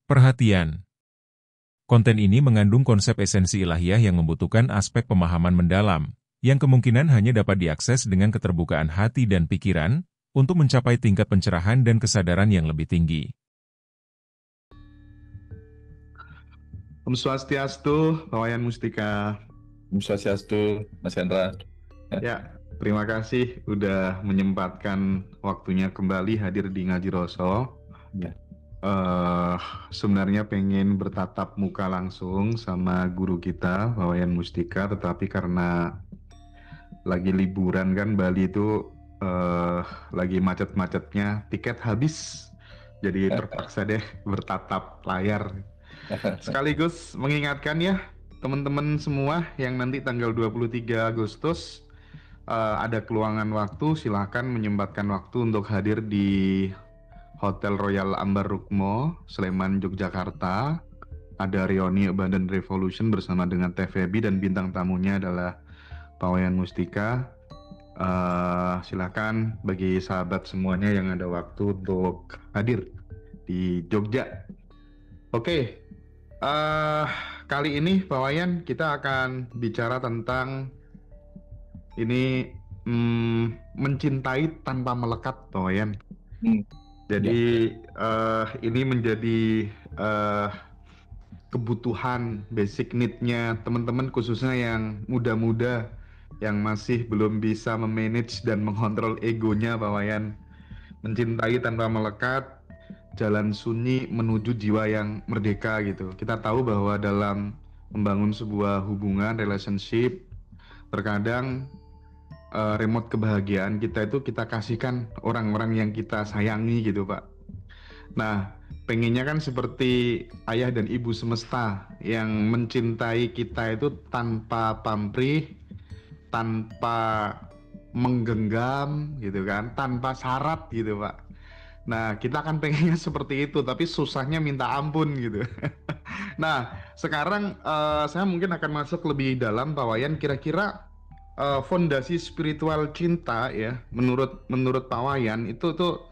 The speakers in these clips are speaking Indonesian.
Perhatian, konten ini mengandung konsep esensi ilahiyah yang membutuhkan aspek pemahaman mendalam, yang kemungkinan hanya dapat diakses dengan keterbukaan hati dan pikiran, untuk mencapai tingkat pencerahan dan kesadaran yang lebih tinggi. Om Swastiastu, Pak Wayan Mustika. Om Swastiastu, Mas Hendra. Ya, terima kasih udah menyempatkan waktunya kembali hadir di Ngaji Roso. Ya. Sebenarnya pengen bertatap muka langsung sama guru kita, Pak Wayan Mustika, tetapi karena lagi liburan kan, Bali itu lagi macet-macetnya, tiket habis. Jadi terpaksa deh bertatap layar. Sekaligus mengingatkan ya teman-teman semua yang nanti tanggal 23 Agustus ada keluangan waktu, silahkan menyempatkan waktu untuk hadir di Hotel Royal Ambar Rukmo, Sleman, Yogyakarta. Ada reuni Abundant Revolution bersama dengan TVB dan bintang tamunya adalah Pak Wayan Mustika. Silahkan bagi sahabat semuanya yang ada waktu untuk hadir di Jogja. Oke. Kali ini Pak Wayan kita akan bicara tentang ini mencintai tanpa melekat, Pak Wayan. Jadi ini menjadi kebutuhan basic need-nya teman-teman, khususnya yang muda-muda yang masih belum bisa memanage dan mengontrol egonya, Pak Wayan. Mencintai tanpa melekat, jalan sunyi menuju jiwa yang merdeka gitu. Kita tahu bahwa dalam membangun sebuah hubungan, relationship, terkadang remote kebahagiaan kita itu kita kasihkan orang-orang yang kita sayangi gitu, Pak. Nah, pengennya kan seperti ayah dan ibu semesta yang mencintai kita itu tanpa pamrih, tanpa menggenggam gitu kan, tanpa syarat gitu, Pak. Nah, kita kan pengennya seperti itu, tapi susahnya minta ampun gitu. Nah, sekarang saya mungkin akan masuk lebih dalam, Pak Wayan. Kira-kira fondasi spiritual cinta ya, menurut Pak Wayan itu tuh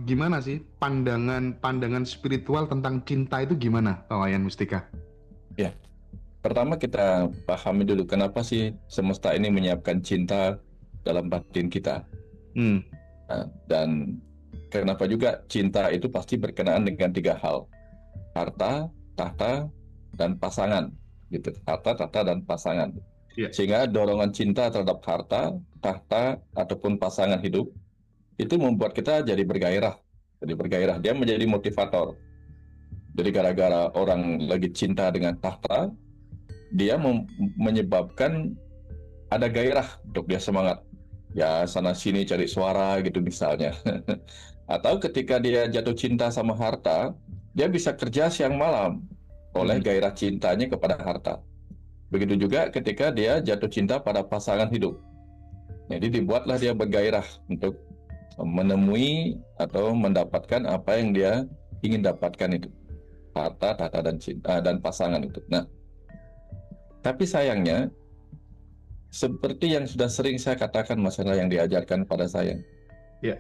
gimana sih pandangan spiritual tentang cinta itu gimana, Pak Wayan Mustika? Ya, pertama kita pahami dulu kenapa sih semesta ini menyiapkan cinta dalam batin kita. Nah, dan kenapa juga cinta itu pasti berkenaan dengan 3 hal: harta, tahta, dan pasangan. Gitu. Harta, tahta, dan pasangan. Yeah. Sehingga dorongan cinta terhadap harta, tahta, ataupun pasangan hidup itu membuat kita jadi bergairah. Dia menjadi motivator. Jadi gara-gara orang lagi cinta dengan tahta, dia menyebabkan ada gairah untuk dia semangat. Ya sana sini cari suara gitu misalnya. Atau ketika dia jatuh cinta sama harta, dia bisa kerja siang malam oleh gairah cintanya kepada harta. Begitu juga ketika dia jatuh cinta pada pasangan hidup. Jadi dibuatlah dia bergairah untuk menemui atau mendapatkan apa yang dia ingin dapatkan itu. Harta, tahta, dan cinta, dan pasangan itu. Nah, tapi sayangnya, seperti yang sudah sering saya katakan, masalah yang diajarkan pada saya. Ya.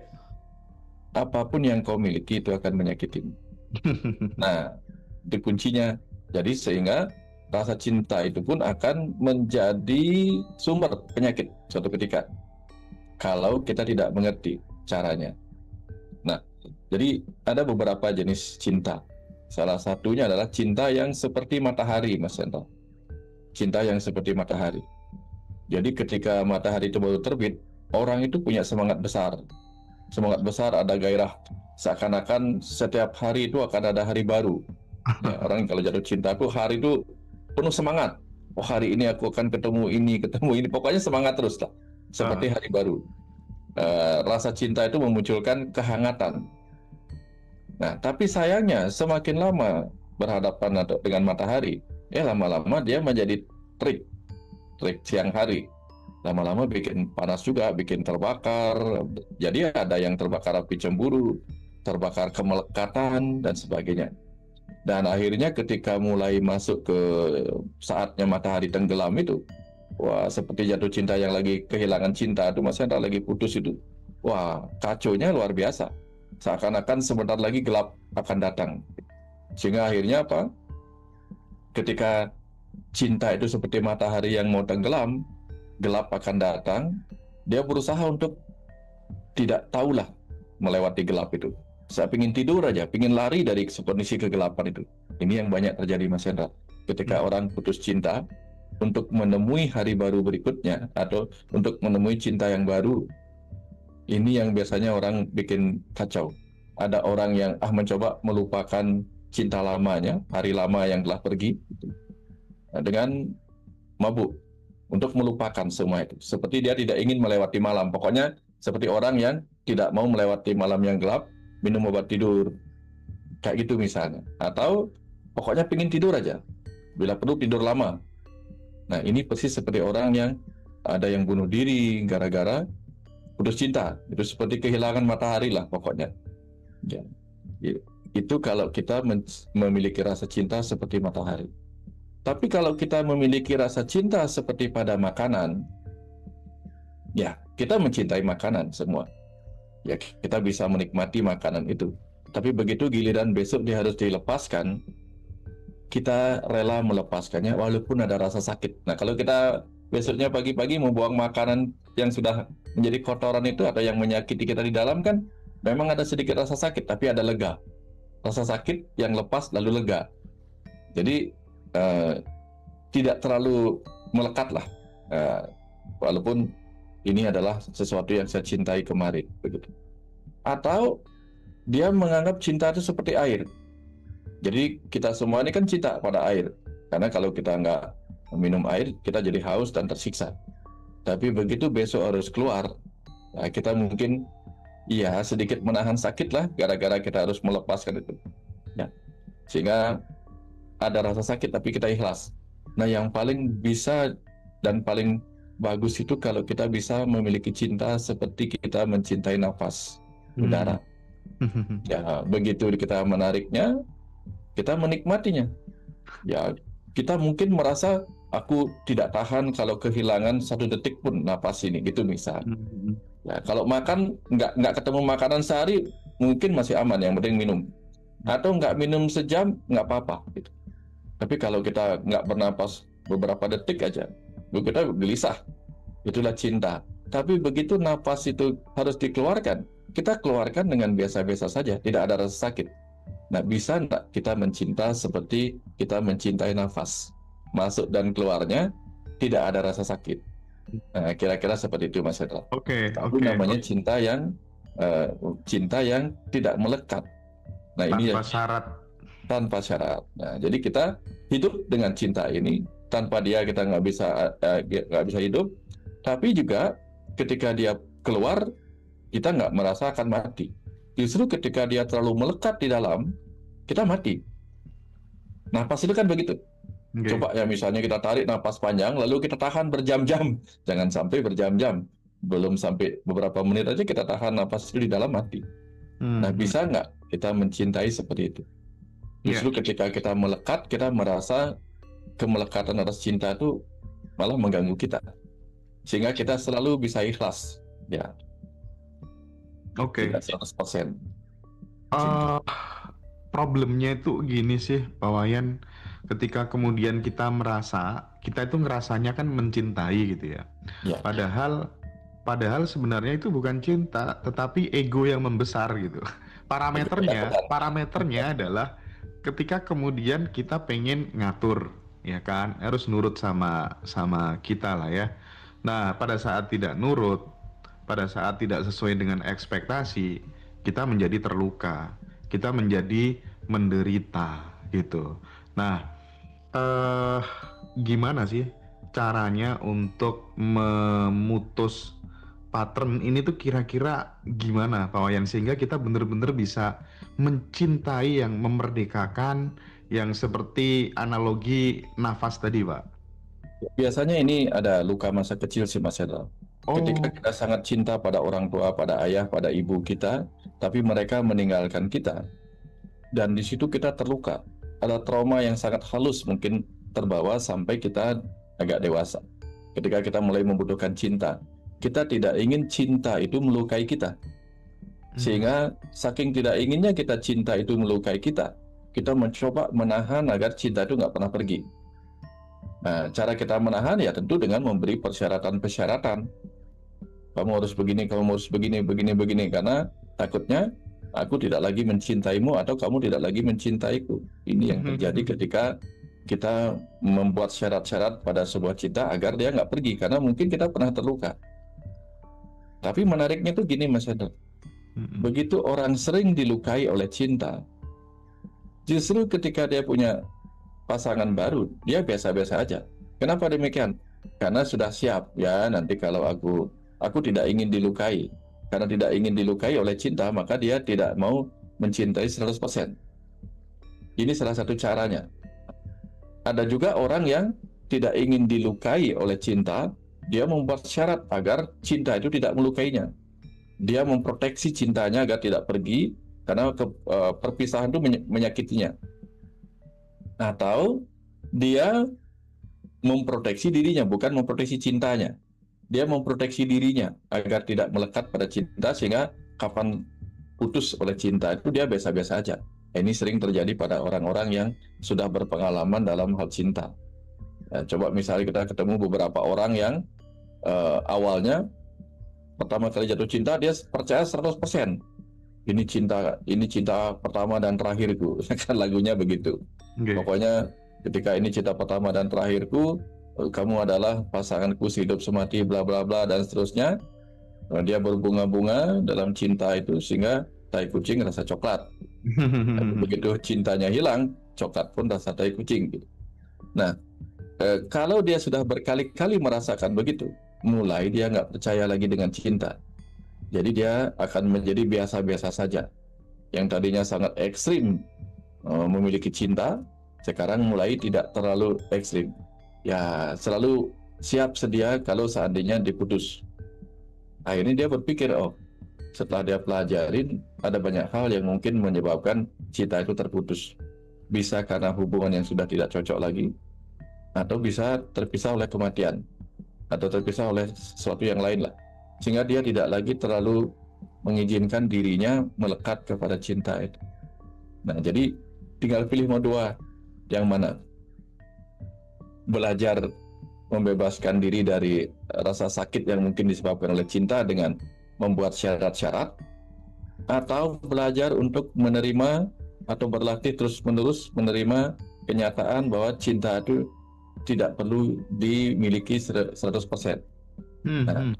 Apapun yang kau miliki itu akan menyakitimu. Nah, itu kuncinya. Jadi sehingga rasa cinta itu pun akan menjadi sumber penyakit suatu ketika kalau kita tidak mengerti caranya. Nah, jadi ada beberapa jenis cinta. Salah satunya adalah cinta yang seperti matahari, Mas Hendra. Cinta yang seperti matahari. Jadi ketika matahari itu baru terbit, orang itu punya semangat besar. Semangat besar, ada gairah. Seakan-akan setiap hari itu akan ada hari baru. Ya, orang kalau jatuh cinta itu hari itu penuh semangat. Oh, hari ini aku akan ketemu ini. Pokoknya semangat terus lah. Seperti hari baru. Rasa cinta itu memunculkan kehangatan. Nah, tapi sayangnya semakin lama berhadapan dengan matahari, lama-lama dia menjadi terik siang hari. Lama-lama bikin panas juga, bikin terbakar. Jadi ada yang terbakar api cemburu, terbakar kemelekatan, dan sebagainya. Dan akhirnya ketika mulai masuk ke saatnya matahari tenggelam itu, wah, seperti jatuh cinta yang lagi kehilangan cinta itu, Mas Hendra, lagi putus itu. Wah, kacaunya luar biasa. Seakan-akan sebentar lagi gelap akan datang. Sehingga akhirnya apa? Ketika cinta itu seperti matahari yang mau tenggelam, gelap akan datang, dia berusaha untuk tidak tahulah melewati gelap itu. Saya pingin tidur aja, pingin lari dari kondisi kegelapan itu. Ini yang banyak terjadi, Mas Hendra. Ketika orang putus cinta, untuk menemui hari baru berikutnya, atau untuk menemui cinta yang baru, ini yang biasanya orang bikin kacau. Ada orang yang mencoba melupakan cinta lamanya, hari lama yang telah pergi, dengan mabuk, untuk melupakan semua itu. Seperti dia tidak ingin melewati malam. Pokoknya seperti orang yang tidak mau melewati malam yang gelap, minum obat tidur. Kayak gitu misalnya. Atau pokoknya pengen tidur aja. Bila perlu tidur lama. Nah, ini persis seperti orang yang ada yang bunuh diri gara-gara putus cinta. Itu seperti kehilangan matahari lah pokoknya. Ya. Itu kalau kita memiliki rasa cinta seperti matahari. Tapi kalau kita memiliki rasa cinta seperti pada makanan, ya kita mencintai makanan semua. Ya kita bisa menikmati makanan itu. Tapi begitu giliran besok dia harus dilepaskan, kita rela melepaskannya walaupun ada rasa sakit. Nah kalau kita besoknya pagi-pagi membuang makanan yang sudah menjadi kotoran itu atau yang menyakiti kita di dalam, kan memang ada sedikit rasa sakit, tapi ada lega. Rasa sakit yang lepas lalu lega. Jadi tidak terlalu melekat lah, walaupun ini adalah sesuatu yang saya cintai kemarin, begitu. Atau dia menganggap cinta itu seperti air. Jadi kita semua ini kan cinta pada air, karena kalau kita nggak minum air, kita jadi haus dan tersiksa. Tapi begitu besok harus keluar, nah kita mungkin ya sedikit menahan sakit lah, gara-gara kita harus melepaskan itu. Ya. Sehingga ada rasa sakit tapi kita ikhlas. Nah yang paling bisa dan paling bagus itu kalau kita bisa memiliki cinta seperti kita mencintai nafas udara. Ya begitu kita menariknya, kita menikmatinya. Ya kita mungkin merasa aku tidak tahan kalau kehilangan 1 detik pun nafas ini, gitu misal. Ya kalau makan nggak ketemu makanan sehari mungkin masih aman, yang penting minum. Atau nggak minum sejam nggak apa-apa gitu. Tapi kalau kita nggak bernapas beberapa detik aja, kita gelisah. Itulah cinta. Tapi begitu napas itu harus dikeluarkan, kita keluarkan dengan biasa-biasa saja, tidak ada rasa sakit. Nah, bisa nggak kita mencinta seperti kita mencintai nafas? Masuk dan keluarnya tidak ada rasa sakit. Nah, kira-kira seperti itu, Mas Hendra. Itu namanya cinta yang tidak melekat. Nah, ini tanpa syarat. Tanpa syarat. Nah, jadi kita hidup dengan cinta ini, tanpa dia kita nggak bisa hidup. Tapi juga ketika dia keluar, kita nggak merasa akan mati. Justru ketika dia terlalu melekat di dalam, kita mati. Napas itu kan begitu. Coba ya misalnya kita tarik napas panjang, lalu kita tahan berjam-jam. Jangan sampai berjam-jam. Belum sampai beberapa menit aja kita tahan napas itu di dalam, mati. Nah, bisa nggak kita mencintai seperti itu? Justru ketika kita melekat, kita merasa kemelekatan atas cinta itu malah mengganggu kita. Sehingga kita selalu bisa ikhlas. Ya. Tidak 100%. Problemnya itu gini sih, Pak Wayan. Ketika kemudian kita merasa, kita itu ngerasanya kan mencintai gitu ya. Padahal sebenarnya itu bukan cinta, tetapi ego yang membesar gitu. Parameternya adalah ketika kemudian kita pengen ngatur, ya kan, harus nurut sama kita lah ya. Nah, pada saat tidak nurut, pada saat tidak sesuai dengan ekspektasi, kita menjadi terluka, kita menjadi menderita gitu. Nah, gimana sih caranya untuk memutus pattern ini tuh kira-kira gimana, Pak Wayan, sehingga kita benar-benar bisa mencintai yang memerdekakan, yang seperti analogi nafas tadi, Pak? Biasanya ini ada luka masa kecil sih, Mas Hendra. Ketika kita sangat cinta pada orang tua, pada ayah, pada ibu kita, tapi mereka meninggalkan kita, dan di situ kita terluka. Ada trauma yang sangat halus mungkin terbawa sampai kita agak dewasa. Ketika kita mulai membutuhkan cinta, kita tidak ingin cinta itu melukai kita. Sehingga saking tidak inginnya kita cinta itu melukai kita, kita mencoba menahan agar cinta itu nggak pernah pergi. Nah, cara kita menahan ya tentu dengan memberi persyaratan-persyaratan. Kamu harus begini, kamu harus begini, begini, begini. Karena takutnya aku tidak lagi mencintaimu atau kamu tidak lagi mencintaiku. Ini yang terjadi ketika kita membuat syarat-syarat pada sebuah cinta agar dia nggak pergi. Karena mungkin kita pernah terluka. Tapi menariknya tuh gini Mas Hendra. Begitu orang sering dilukai oleh cinta, justru ketika dia punya pasangan baru, dia biasa-biasa aja. Kenapa demikian? Karena sudah siap, ya nanti kalau aku tidak ingin dilukai. Karena tidak ingin dilukai oleh cinta, maka dia tidak mau mencintai 100%. Ini salah satu caranya. Ada juga orang yang tidak ingin dilukai oleh cinta, dia membuat syarat agar cinta itu tidak melukainya. Dia memproteksi cintanya agar tidak pergi, karena perpisahan itu menyakitinya. Atau dia memproteksi dirinya, bukan memproteksi cintanya. Dia memproteksi dirinya agar tidak melekat pada cinta, sehingga kapan putus oleh cinta itu dia biasa-biasa aja. Ini sering terjadi pada orang-orang yang sudah berpengalaman dalam hal cinta. Ya, coba misalnya kita ketemu beberapa orang yang awalnya pertama kali jatuh cinta, dia percaya 100%. Ini cinta pertama dan terakhirku. Kan lagunya begitu. Pokoknya ketika ini cinta pertama dan terakhirku, kamu adalah pasanganku sehidup semati, bla bla bla dan seterusnya. Dia berbunga-bunga dalam cinta itu sehingga tai kucing rasa coklat. Begitu cintanya hilang, coklat pun rasa tai kucing. Nah, kalau dia sudah berkali-kali merasakan begitu, mulai dia nggak percaya lagi dengan cinta. Jadi dia akan menjadi biasa-biasa saja. Yang tadinya sangat ekstrim memiliki cinta, sekarang mulai tidak terlalu ekstrim. Ya, selalu siap sedia kalau seandainya diputus. Akhirnya dia berpikir, oh, setelah dia pelajarin, ada banyak hal yang mungkin menyebabkan cinta itu terputus. Bisa karena hubungan yang sudah tidak cocok lagi, atau bisa terpisah oleh kematian, atau terpisah oleh sesuatu yang lain lah. Sehingga dia tidak lagi terlalu mengizinkan dirinya melekat kepada cinta itu. Nah, jadi tinggal pilih mau dua. Yang mana? Belajar membebaskan diri dari rasa sakit yang mungkin disebabkan oleh cinta dengan membuat syarat-syarat, atau belajar untuk menerima atau berlatih terus-menerus menerima kenyataan bahwa cinta itu tidak perlu dimiliki 100%. Nah,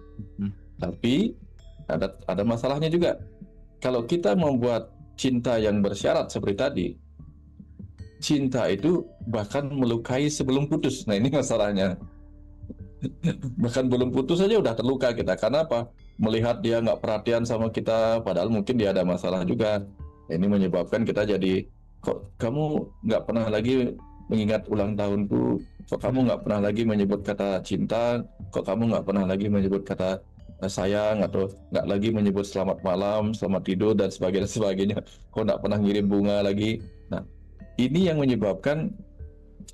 tapi ada masalahnya juga. Kalau kita membuat cinta yang bersyarat seperti tadi, cinta itu bahkan melukai sebelum putus. Nah, ini masalahnya. Bahkan belum putus saja udah terluka kita. Karena apa? Melihat dia nggak perhatian sama kita, padahal mungkin dia ada masalah juga. Ini menyebabkan kita jadi, kok kamu nggak pernah lagi mengingat ulang tahunku, kok kamu nggak pernah lagi menyebut kata cinta, kok kamu nggak pernah lagi menyebut kata sayang, atau nggak lagi menyebut selamat malam, selamat tidur, dan sebagainya. Kok nggak pernah ngirim bunga lagi. Nah, ini yang menyebabkan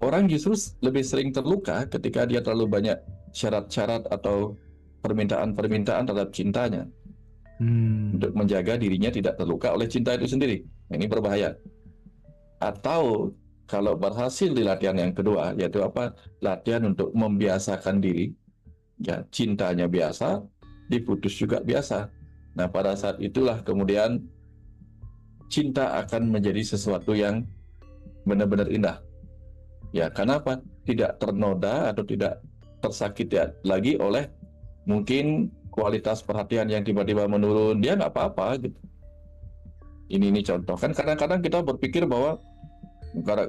orang justru lebih sering terluka ketika dia terlalu banyak syarat-syarat atau permintaan-permintaan terhadap cintanya. Untuk menjaga dirinya tidak terluka oleh cinta itu sendiri. Nah, ini berbahaya. Atau kalau berhasil di latihan yang kedua, yaitu apa? Latihan untuk membiasakan diri. Ya, cintanya biasa, diputus juga biasa. Nah, pada saat itulah kemudian cinta akan menjadi sesuatu yang benar-benar indah. Ya, karena apa? Tidak ternoda atau tidak tersakiti lagi oleh mungkin kualitas perhatian yang tiba-tiba menurun. Dia nggak apa-apa gitu. Ini contoh. Kan kadang-kadang kita berpikir bahwa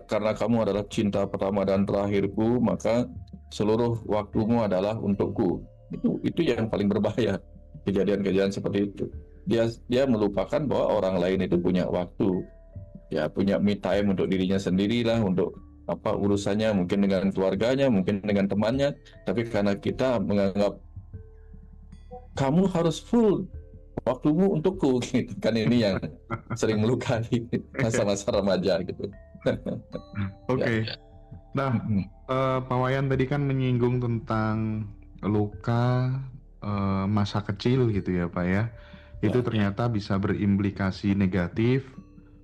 karena kamu adalah cinta pertama dan terakhirku, maka seluruh waktumu adalah untukku. Itu yang paling berbahaya. Kejadian-kejadian seperti itu. Dia melupakan bahwa orang lain itu punya waktu. Ya, punya me time untuk dirinya sendirilah, untuk apa urusannya, mungkin dengan keluarganya, mungkin dengan temannya. Tapi karena kita menganggap kamu harus full waktumu untukku, gitu. Kan ini yang sering melukai masa-masa remaja gitu. Oke. Ya. Nah, Pak Wayan tadi kan menyinggung tentang luka masa kecil gitu ya Pak ya. Itu ternyata bisa berimplikasi negatif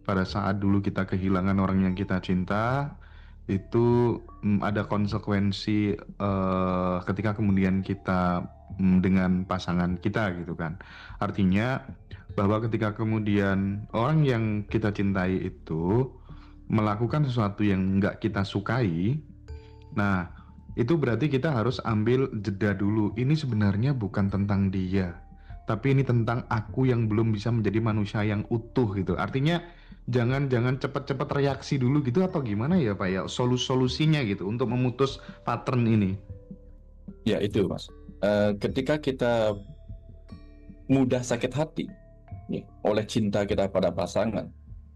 pada saat dulu kita kehilangan orang yang kita cinta, itu ada konsekuensi ketika kemudian kita dengan pasangan kita gitu kan. Artinya bahwa ketika kemudian orang yang kita cintai itu melakukan sesuatu yang nggak kita sukai, nah itu berarti kita harus ambil jeda dulu. Ini sebenarnya bukan tentang dia, tapi ini tentang aku yang belum bisa menjadi manusia yang utuh gitu. Artinya jangan cepat-cepat reaksi dulu gitu atau gimana ya Pak ya, solusinya gitu untuk memutus pattern ini. Ya itu Mas. Ketika kita mudah sakit hati nih, oleh cinta kita pada pasangan,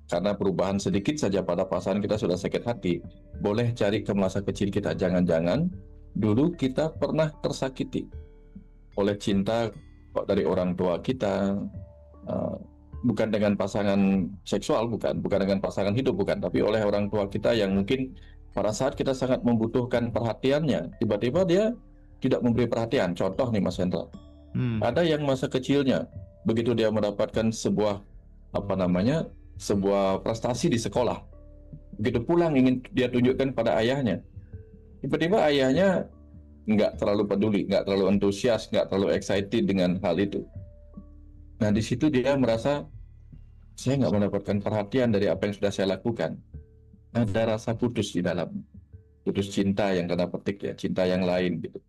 karena perubahan sedikit saja pada pasangan kita sudah sakit hati, boleh cari ke masa kecil kita. Jangan-jangan dulu kita pernah tersakiti oleh cinta dari orang tua kita, bukan dengan pasangan seksual, bukan dengan pasangan hidup, bukan, tapi oleh orang tua kita yang mungkin pada saat kita sangat membutuhkan perhatiannya, tiba-tiba dia tidak memberi perhatian. Contoh nih Mas Hendra, ada yang masa kecilnya begitu dia mendapatkan sebuah sebuah prestasi di sekolah, begitu pulang ingin dia tunjukkan pada ayahnya, tiba-tiba ayahnya nggak terlalu peduli, nggak terlalu antusias, nggak terlalu excited dengan hal itu. Nah di situ dia merasa saya nggak mendapatkan perhatian dari apa yang sudah saya lakukan. Ada rasa putus di dalam, putus cinta yang tanda petik ya, cinta yang lain gitu.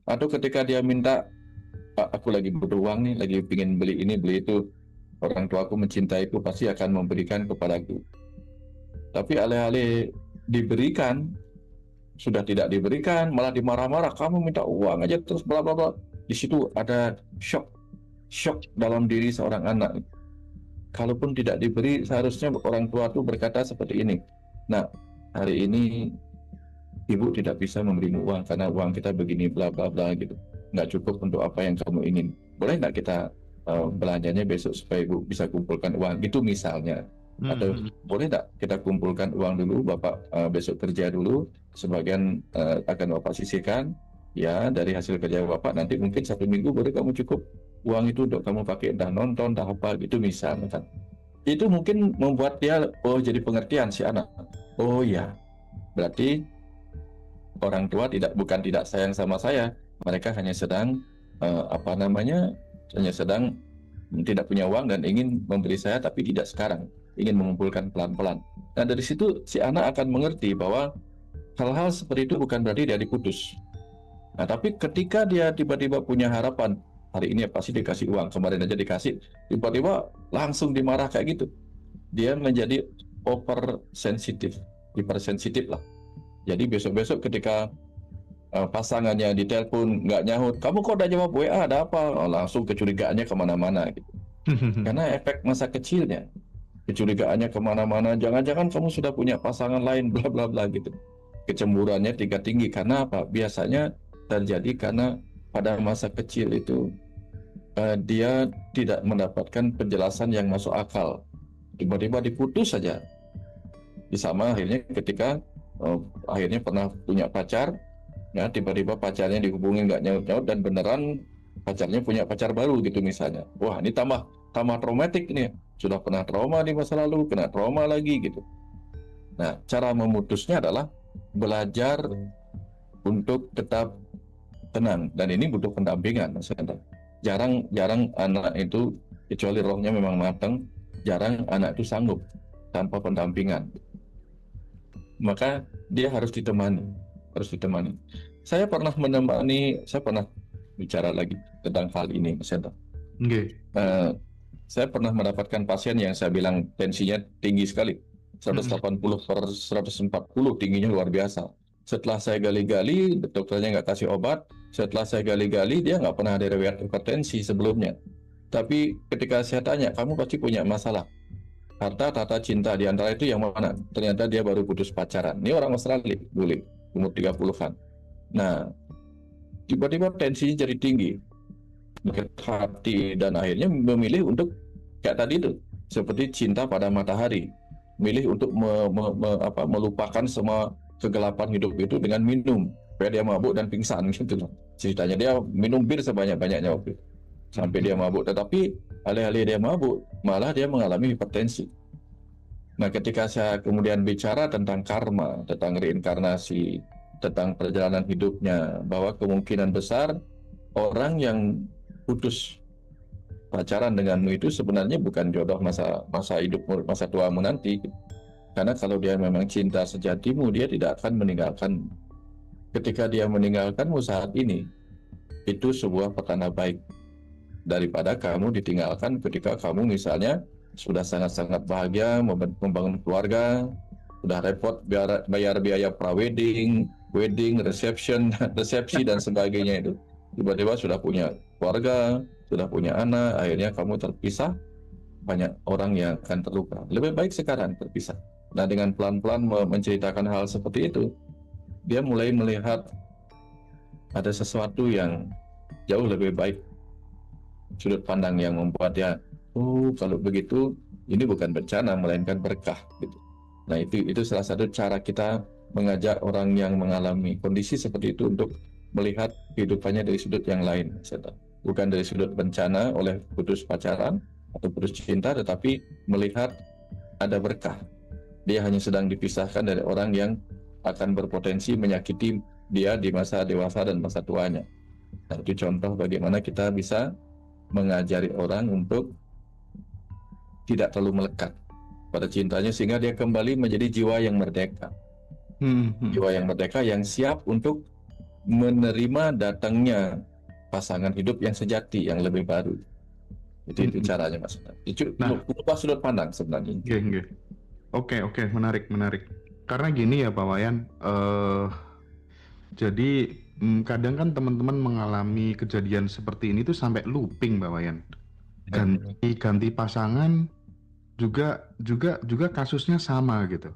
Atau ketika dia minta, Pak, aku lagi butuh uang nih, lagi pingin beli ini, beli itu. Orang tuaku mencintaiku, pasti akan memberikan kepadaku. Tapi alih-alih diberikan, sudah tidak diberikan, malah dimarah-marah. Kamu minta uang aja terus bla bla bla. Di situ ada shock dalam diri seorang anak. Kalaupun tidak diberi, seharusnya orang tua itu berkata seperti ini. Nah, hari ini ibu tidak bisa memberimu uang karena uang kita begini bla bla bla gitu. Nggak cukup untuk apa yang kamu ingin. Boleh nggak kita belanjanya besok supaya ibu bisa kumpulkan uang? Itu misalnya. Atau boleh nggak kita kumpulkan uang dulu, Bapak besok kerja dulu, sebagian akan Bapak sisihkan. Ya, dari hasil kerja Bapak nanti mungkin 1 minggu boleh kamu cukup uang itu untuk kamu pakai entah nonton, entah apa gitu misalnya kan. Itu mungkin membuat dia jadi pengertian si anak. Oh ya, berarti orang tua bukan tidak sayang sama saya, mereka hanya sedang hanya sedang tidak punya uang dan ingin memberi saya tapi tidak sekarang, ingin mengumpulkan pelan-pelan. Nah dari situ si anak akan mengerti bahwa hal-hal seperti itu bukan berarti dia diputus. Nah tapi ketika dia tiba-tiba punya harapan, hari ini pasti dikasih uang, kemarin aja dikasih, tiba-tiba langsung dimarah kayak gitu, dia menjadi hypersensitif lah. Jadi besok-besok ketika pasangannya ditelepon nggak nyahut, kamu kok udah jawab WA, ada apa? Langsung kecurigaannya kemana-mana gitu. Karena efek masa kecilnya, kecurigaannya kemana-mana, jangan-jangan kamu sudah punya pasangan lain, bla bla bla gitu. Kecemburuannya tingkat tinggi. Karena apa? Biasanya terjadi karena pada masa kecil itu dia tidak mendapatkan penjelasan yang masuk akal, tiba-tiba diputus saja. Sama akhirnya ketika akhirnya pernah punya pacar, ya tiba-tiba pacarnya dihubungi nggak nyaut-nyaut dan beneran pacarnya punya pacar baru gitu misalnya. Wah ini tambah traumatik nih, sudah pernah trauma di masa lalu, kena trauma lagi gitu. Nah cara memutusnya adalah belajar untuk tetap tenang, dan ini butuh pendampingan. Jarang anak itu, kecuali rohnya memang matang, jarang anak itu sanggup tanpa pendampingan. Maka dia harus ditemani. Saya pernah bicara lagi tentang hal ini, Mas Hendra. Saya pernah mendapatkan pasien yang saya bilang tensinya tinggi sekali, 180/140, tingginya luar biasa. Setelah saya gali-gali, dokternya nggak kasih obat. Setelah saya gali-gali, dia nggak pernah ada riwayat hipertensi sebelumnya. Tapi ketika saya tanya, kamu pasti punya masalah harta, tata, cinta, di antara itu yang mana? Ternyata dia baru putus pacaran. Ini orang Australia, boleh, umur 30-an. Nah, tiba-tiba tensinya jadi tinggi, sakit hati, dan akhirnya memilih untuk kayak tadi itu, seperti cinta pada matahari, milih untuk melupakan semua kegelapan hidup itu dengan minum, supaya dia mabuk dan pingsan gitu loh. Ceritanya dia minum bir sebanyak-banyaknya waktu itu, sampai dia mabuk. Tetapi alih-alih dia mabuk, malah dia mengalami hipertensi. Nah, ketika saya kemudian bicara tentang karma, tentang reinkarnasi, tentang perjalanan hidupnya, bahwa kemungkinan besar orang yang putus pacaran denganmu itu sebenarnya bukan jodoh masa hidupmu, masa tuamu nanti. Karena kalau dia memang cinta sejatimu, dia tidak akan meninggalkan. Ketika dia meninggalkanmu saat ini, itu sebuah pertanda baik daripada kamu ditinggalkan ketika kamu misalnya sudah sangat-sangat bahagia membangun keluarga, sudah repot bayar biaya prawedding, wedding, reception, resepsi dan sebagainya itu. Tiba-tiba sudah punya keluarga, sudah punya anak, akhirnya kamu terpisah, banyak orang yang akan terluka. Lebih baik sekarang terpisah. Nah, dengan pelan-pelan menceritakan hal seperti itu, dia mulai melihat ada sesuatu yang jauh lebih baik, sudut pandang yang membuat dia, oh kalau begitu ini bukan bencana melainkan berkah gitu. Nah, itu salah satu cara kita mengajak orang yang mengalami kondisi seperti itu untuk melihat kehidupannya dari sudut yang lain, bukan dari sudut bencana oleh putus pacaran atau putus cinta, tetapi melihat ada berkah. Dia hanya sedang dipisahkan dari orang yang akan berpotensi menyakiti dia di masa dewasa dan masa tuanya. Nah, itu contoh bagaimana kita bisa mengajari orang untuk tidak terlalu melekat pada cintanya, sehingga dia kembali menjadi jiwa yang merdeka. Jiwa yang merdeka yang siap untuk menerima datangnya pasangan hidup yang sejati, yang lebih baru. Itu caranya, Mas. Itu lupa sudut pandang sebenarnya. Oke, menarik. Karena gini ya Pak Wayan, jadi kadang kan teman-teman mengalami kejadian seperti ini tuh sampai looping Pak Wayan. Ganti pasangan juga kasusnya sama gitu.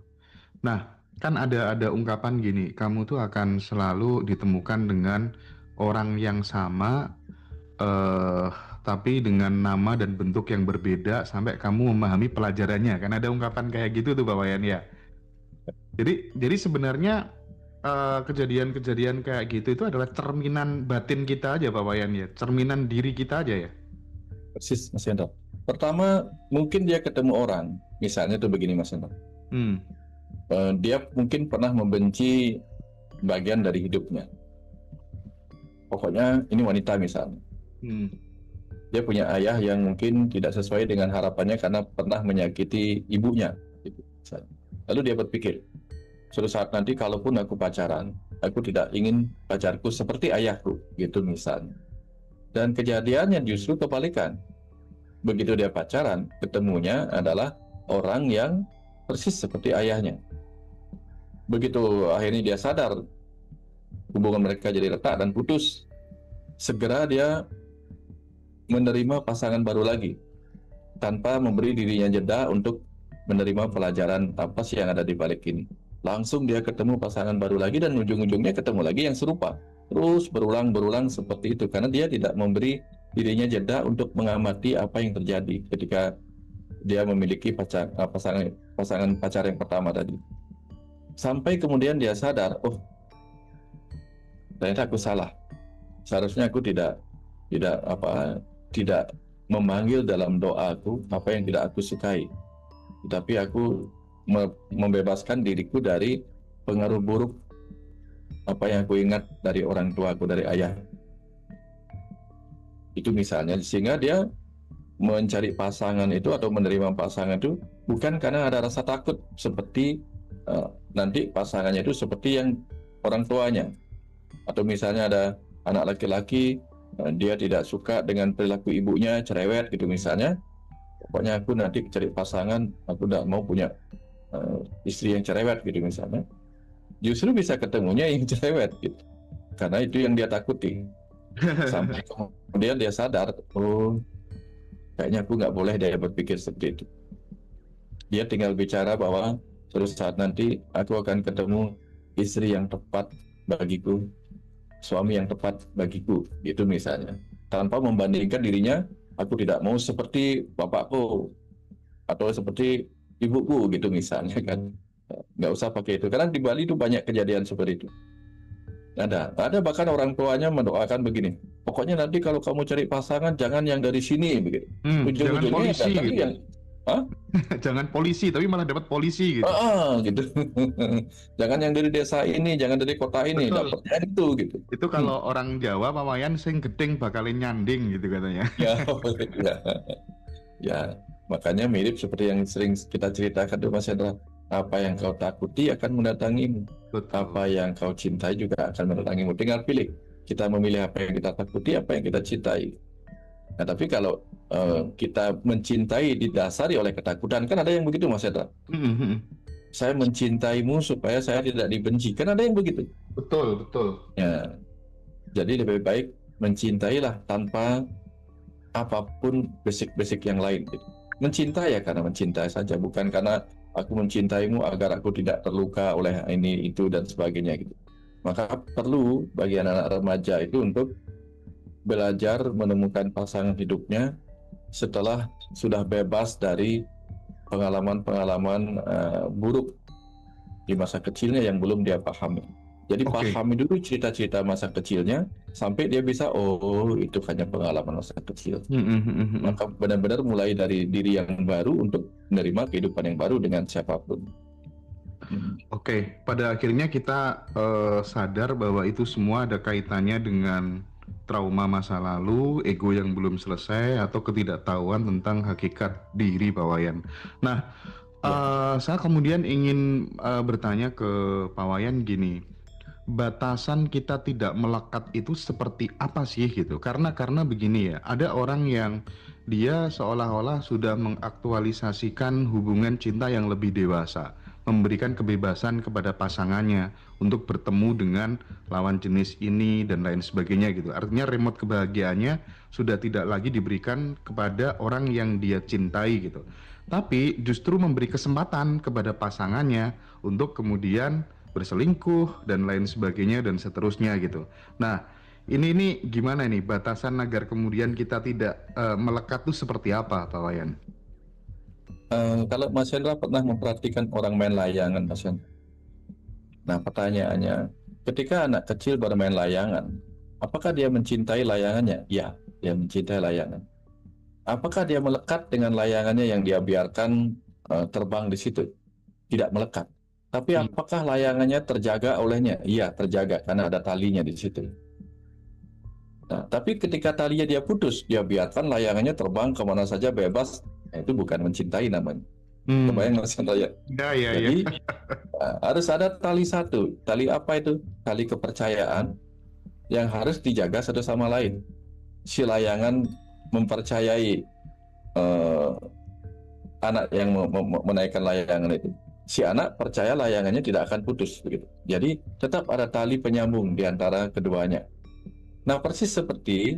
Nah, kan ada ungkapan gini, kamu tuh akan selalu ditemukan dengan orang yang sama, tapi dengan nama dan bentuk yang berbeda sampai kamu memahami pelajarannya. Kan ada ungkapan kayak gitu tuh Pak Wayan ya. Jadi sebenarnya kejadian-kejadian kayak gitu itu adalah cerminan batin kita aja Pak Wayan ya, cerminan diri kita aja ya. Persis, Mas Hendra. Pertama, mungkin dia ketemu orang, misalnya tuh begini, Mas Hendra. Dia mungkin pernah membenci bagian dari hidupnya. Pokoknya ini wanita misalnya. Dia punya ayah yang mungkin tidak sesuai dengan harapannya karena pernah menyakiti ibunya. Gitu. Lalu dia berpikir, suatu saat nanti kalaupun aku pacaran, aku tidak ingin pacarku seperti ayahku, gitu misalnya. Dan kejadiannya justru kebalikan. Begitu dia pacaran, ketemunya adalah orang yang persis seperti ayahnya. Begitu akhirnya dia sadar, hubungan mereka jadi retak dan putus, segera dia menerima pasangan baru lagi, tanpa memberi dirinya jeda untuk menerima pelajaran apa sih yang ada di balik ini. Langsung dia ketemu pasangan baru lagi dan ujung-ujungnya ketemu lagi yang serupa. Terus berulang seperti itu, karena dia tidak memberi dirinya jeda untuk mengamati apa yang terjadi ketika dia memiliki pasangan pacar yang pertama tadi. Sampai kemudian dia sadar, oh ternyata aku salah. Seharusnya aku tidak memanggil dalam doaku apa yang tidak aku sukai, tapi aku membebaskan diriku dari pengaruh buruk apa yang aku ingat dari orang tuaku, dari ayah. Itu misalnya, sehingga dia mencari pasangan itu atau menerima pasangan itu bukan karena ada rasa takut seperti nanti pasangannya itu seperti yang orang tuanya, atau misalnya ada anak laki-laki dia tidak suka dengan perilaku ibunya, cerewet gitu misalnya. Pokoknya aku nanti cari pasangan, aku tidak mau punya istri yang cerewet gitu misalnya. Justru bisa ketemunya yang cerewet gitu, karena itu yang dia takuti. Sampai kemudian dia sadar, oh kayaknya aku nggak boleh dia berpikir seperti itu. Dia tinggal bicara bahwa suatu saat nanti aku akan ketemu istri yang tepat bagiku, suami yang tepat bagiku, gitu misalnya. Tanpa membandingkan dirinya, aku tidak mau seperti bapakku atau seperti ibuku, gitu misalnya kan. Nggak usah pakai itu, karena di Bali itu banyak kejadian seperti itu. Ada bahkan orang tuanya mendoakan begini, pokoknya nanti kalau kamu cari pasangan jangan yang dari sini begitu. Jangan polisi gitu. Hah? Jangan polisi, tapi malah dapat polisi gitu. Gitu. Jangan yang dari desa ini, jangan dari kota ini, Betul. dapatnya itu gitu. Itu kalau orang Jawa pawayan sing gedeng bakalin nyanding gitu katanya. Ya, ya, ya. Makanya mirip seperti yang sering kita ceritakan tuh Mas Hendra. Apa yang kau takuti akan mendatangimu. Apa Betul. yang kau cintai juga akan mendatangimu. Tinggal pilih. Kita memilih apa yang kita takuti, apa yang kita cintai. Nah, tapi kalau kita mencintai didasari oleh ketakutan, kan ada yang begitu Mas Hendra. Mhm. Saya mencintaimu supaya saya tidak dibenci. Kan ada yang begitu. Betul, betul. Ya, jadi lebih baik mencintailah tanpa apapun basic-basic yang lain. Gitu. Mencintai ya karena mencintai saja, bukan karena aku mencintaimu agar aku tidak terluka oleh ini, itu, dan sebagainya. Gitu. Maka perlu bagi anak-anak remaja itu untuk belajar menemukan pasangan hidupnya setelah sudah bebas dari pengalaman-pengalaman buruk di masa kecilnya yang belum dia pahami. Jadi pahami dulu cerita-cerita masa kecilnya sampai dia bisa, oh itu hanya pengalaman masa kecil. Maka benar-benar mulai dari diri yang baru untuk menerima kehidupan yang baru dengan siapapun. Oke, pada akhirnya kita sadar bahwa itu semua ada kaitannya dengan trauma masa lalu, ego yang belum selesai, atau ketidaktahuan tentang hakikat diri Pawayan. Nah, saya kemudian ingin bertanya ke Pawayan gini, batasan kita tidak melekat itu seperti apa sih gitu? Karena begini ya, ada orang yang dia seolah-olah sudah mengaktualisasikan hubungan cinta yang lebih dewasa, memberikan kebebasan kepada pasangannya untuk bertemu dengan lawan jenis ini dan lain sebagainya gitu. Artinya remote kebahagiaannya sudah tidak lagi diberikan kepada orang yang dia cintai gitu. Tapi justru memberi kesempatan kepada pasangannya untuk kemudian berselingkuh dan lain sebagainya dan seterusnya gitu. Nah, ini gimana nih batasan agar kemudian kita tidak melekat tuh seperti apa, Pak Wayan? Kalau Mas Hendra pernah memperhatikan orang main layangan, Mas Hendra? Nah, pertanyaannya, ketika anak kecil bermain layangan, apakah dia mencintai layangannya? Ya, dia mencintai layangan. Apakah dia melekat dengan layangannya yang dia biarkan terbang di situ? Tidak melekat. Tapi apakah layangannya terjaga olehnya? Iya, terjaga karena ada talinya di situ. Nah, tapi ketika talinya dia putus, dia biarkan layangannya terbang kemana saja bebas. Nah, itu bukan mencintai namanya. Kebayang Mas Hendra ya? Jadi harus ada tali satu. Tali apa itu? Tali kepercayaan yang harus dijaga satu sama lain. Si layangan mempercayai anak yang menaikkan layangan itu. Si anak percaya layangannya tidak akan putus begitu. Jadi tetap ada tali penyambung di antara keduanya. Nah, persis seperti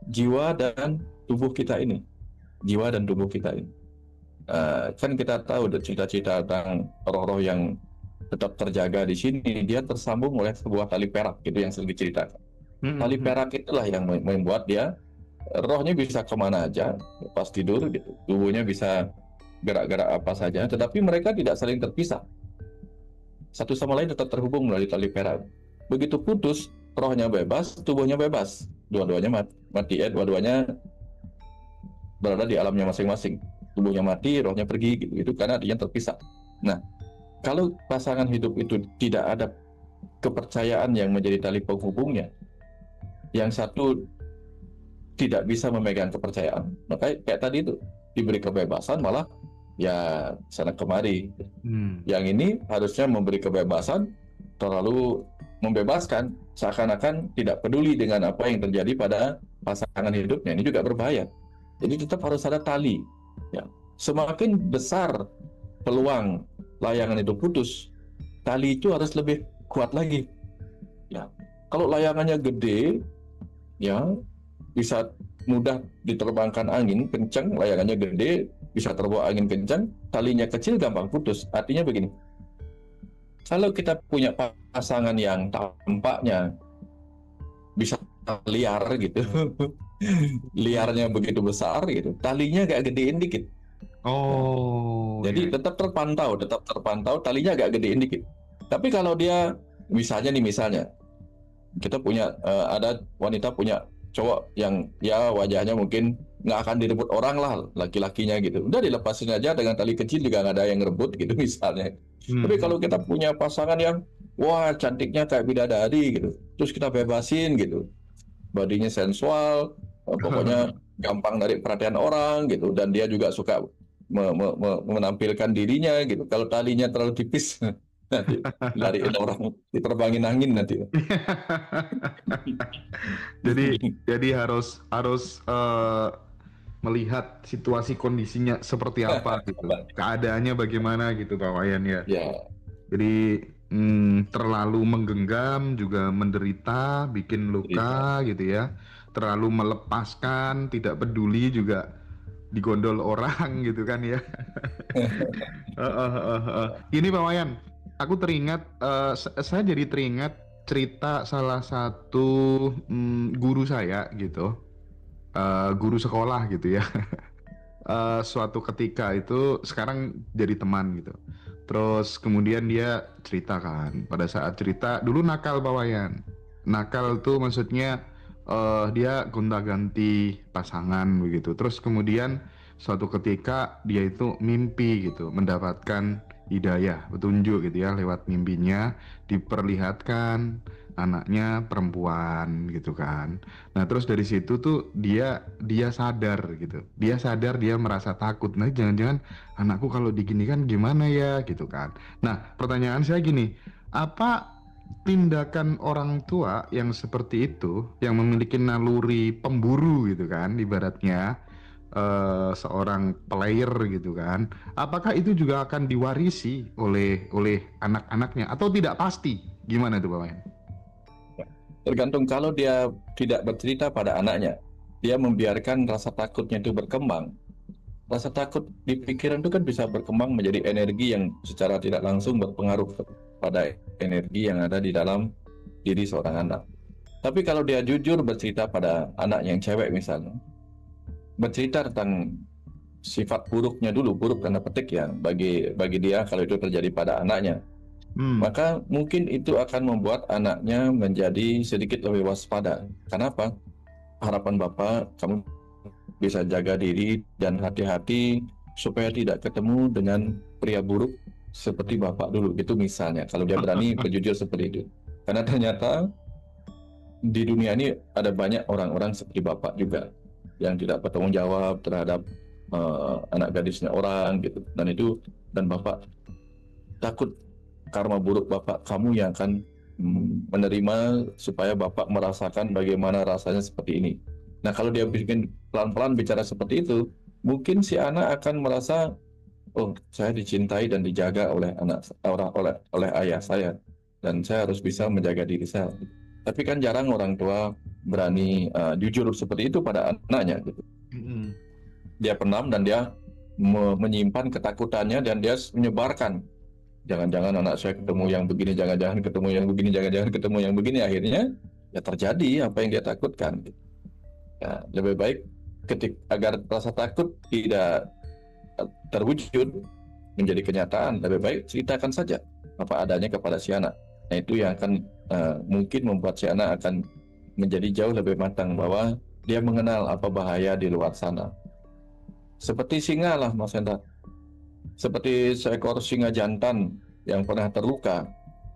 jiwa dan tubuh kita ini. Jiwa dan tubuh kita ini. Kan kita tahu cerita-cerita tentang roh-roh yang tetap terjaga di sini, dia tersambung oleh sebuah tali perak gitu yang sering diceritakan. Tali perak itulah yang membuat dia rohnya bisa kemana aja pas tidur gitu. Tubuhnya bisa gerak-gerak apa saja, tetapi mereka tidak saling terpisah. Satu sama lain tetap terhubung melalui tali perak. Begitu putus, rohnya bebas, tubuhnya bebas. Dua-duanya mati, dua-duanya berada di alamnya masing-masing. Tubuhnya mati, rohnya pergi, gitu. Itu karena artinya terpisah. Nah, kalau pasangan hidup itu tidak ada kepercayaan yang menjadi tali penghubungnya, yang satu tidak bisa memegang kepercayaan, maka kayak tadi itu diberi kebebasan malah ya sana kemari. Yang ini harusnya memberi kebebasan, terlalu membebaskan, seakan-akan tidak peduli dengan apa yang terjadi pada pasangan hidupnya. Ini juga berbahaya. Jadi tetap harus ada tali. Ya. Semakin besar peluang layangan itu putus, tali itu harus lebih kuat lagi. Ya. Kalau layangannya gede, ya bisa mudah diterbangkan angin kencang, layangannya gede, bisa terbawa angin kencang, talinya kecil gampang putus. Artinya begini, kalau kita punya pasangan yang tampaknya bisa liar gitu, liarnya begitu besar gitu, talinya agak gedein dikit. Jadi tetap terpantau, talinya agak gedein dikit. Tapi kalau dia misalnya kita punya ada wanita punya cowok yang ya wajahnya mungkin nggak akan direbut orang lah, laki-lakinya gitu. Udah dilepasin aja dengan tali kecil juga nggak ada yang ngerebut gitu misalnya. Tapi kalau kita punya pasangan yang wah cantiknya kayak bidadari gitu, terus kita bebasin gitu, bodinya sensual, pokoknya gampang narik perhatian orang gitu, dan dia juga suka menampilkan dirinya gitu. Kalau talinya terlalu tipis, nanti lariin orang, diterbangin angin nanti. Jadi harus harus melihat situasi kondisinya seperti apa gitu, keadaannya bagaimana gitu Pak Wayan ya. Ya, Jadi terlalu menggenggam juga menderita, bikin luka gitu ya. Terlalu melepaskan, tidak peduli juga digondol orang gitu kan ya. Ini Pak Wayan, aku teringat, saya jadi teringat cerita salah satu guru saya gitu, guru sekolah gitu ya. Suatu ketika itu sekarang jadi teman gitu. Terus kemudian dia cerita kan, pada saat cerita dulu nakal Pak Wayan. Nakal tuh maksudnya dia gonta-ganti pasangan begitu. Terus kemudian suatu ketika dia itu mimpi gitu, mendapatkan hidayah, petunjuk gitu ya lewat mimpinya, diperlihatkan anaknya perempuan gitu kan. Nah, terus dari situ tuh dia sadar gitu. Dia sadar, dia merasa takut. Nah, jangan-jangan anakku kalau diginikan gimana ya gitu kan. Nah, pertanyaan saya gini, apa tindakan orang tua yang seperti itu, yang memiliki naluri pemburu gitu kan, ibaratnya seorang player gitu kan, apakah itu juga akan diwarisi oleh anak-anaknya atau tidak pasti? Gimana tuh Pak Wayan? tergantung. Kalau dia tidak bercerita pada anaknya, dia membiarkan rasa takutnya itu berkembang. Rasa takut di pikiran itu kan bisa berkembang menjadi energi yang secara tidak langsung berpengaruh pada energi yang ada di dalam diri seorang anak. Tapi kalau dia jujur bercerita pada anak yang cewek misalnya, bercerita tentang sifat buruknya dulu, buruk tanda petik ya, bagi dia kalau itu terjadi pada anaknya, maka mungkin itu akan membuat anaknya menjadi sedikit lebih waspada. Kenapa? Harapan Bapak, kamu bisa jaga diri dan hati-hati supaya tidak ketemu dengan pria buruk seperti Bapak dulu. Itu misalnya, kalau dia berani berjujur seperti itu. Karena ternyata di dunia ini ada banyak orang-orang seperti Bapak juga yang tidak bertanggung jawab terhadap anak gadisnya orang gitu. Dan Bapak takut karma buruk Bapak, kamu yang akan menerima supaya Bapak merasakan bagaimana rasanya seperti ini. Nah, kalau dia bikin pelan-pelan bicara seperti itu, mungkin si anak akan merasa, oh, saya dicintai dan dijaga oleh oleh ayah saya, dan saya harus bisa menjaga diri saya. Tapi kan jarang orang tua berani jujur seperti itu pada anaknya gitu. Dia penam dan dia menyimpan ketakutannya dan dia menyebarkan. Jangan-jangan anak saya ketemu yang begini, jangan-jangan ketemu yang begini, jangan-jangan ketemu yang begini. Akhirnya ya terjadi apa yang dia takutkan. Ya, lebih baik agar rasa takut tidak terwujud menjadi kenyataan, lebih baik ceritakan saja apa adanya kepada si anak. Nah, itu yang akan mungkin membuat si anak akan menjadi jauh lebih matang bahwa dia mengenal apa bahaya di luar sana. Seperti singa lah Mas Hendra. Seperti seekor singa jantan yang pernah terluka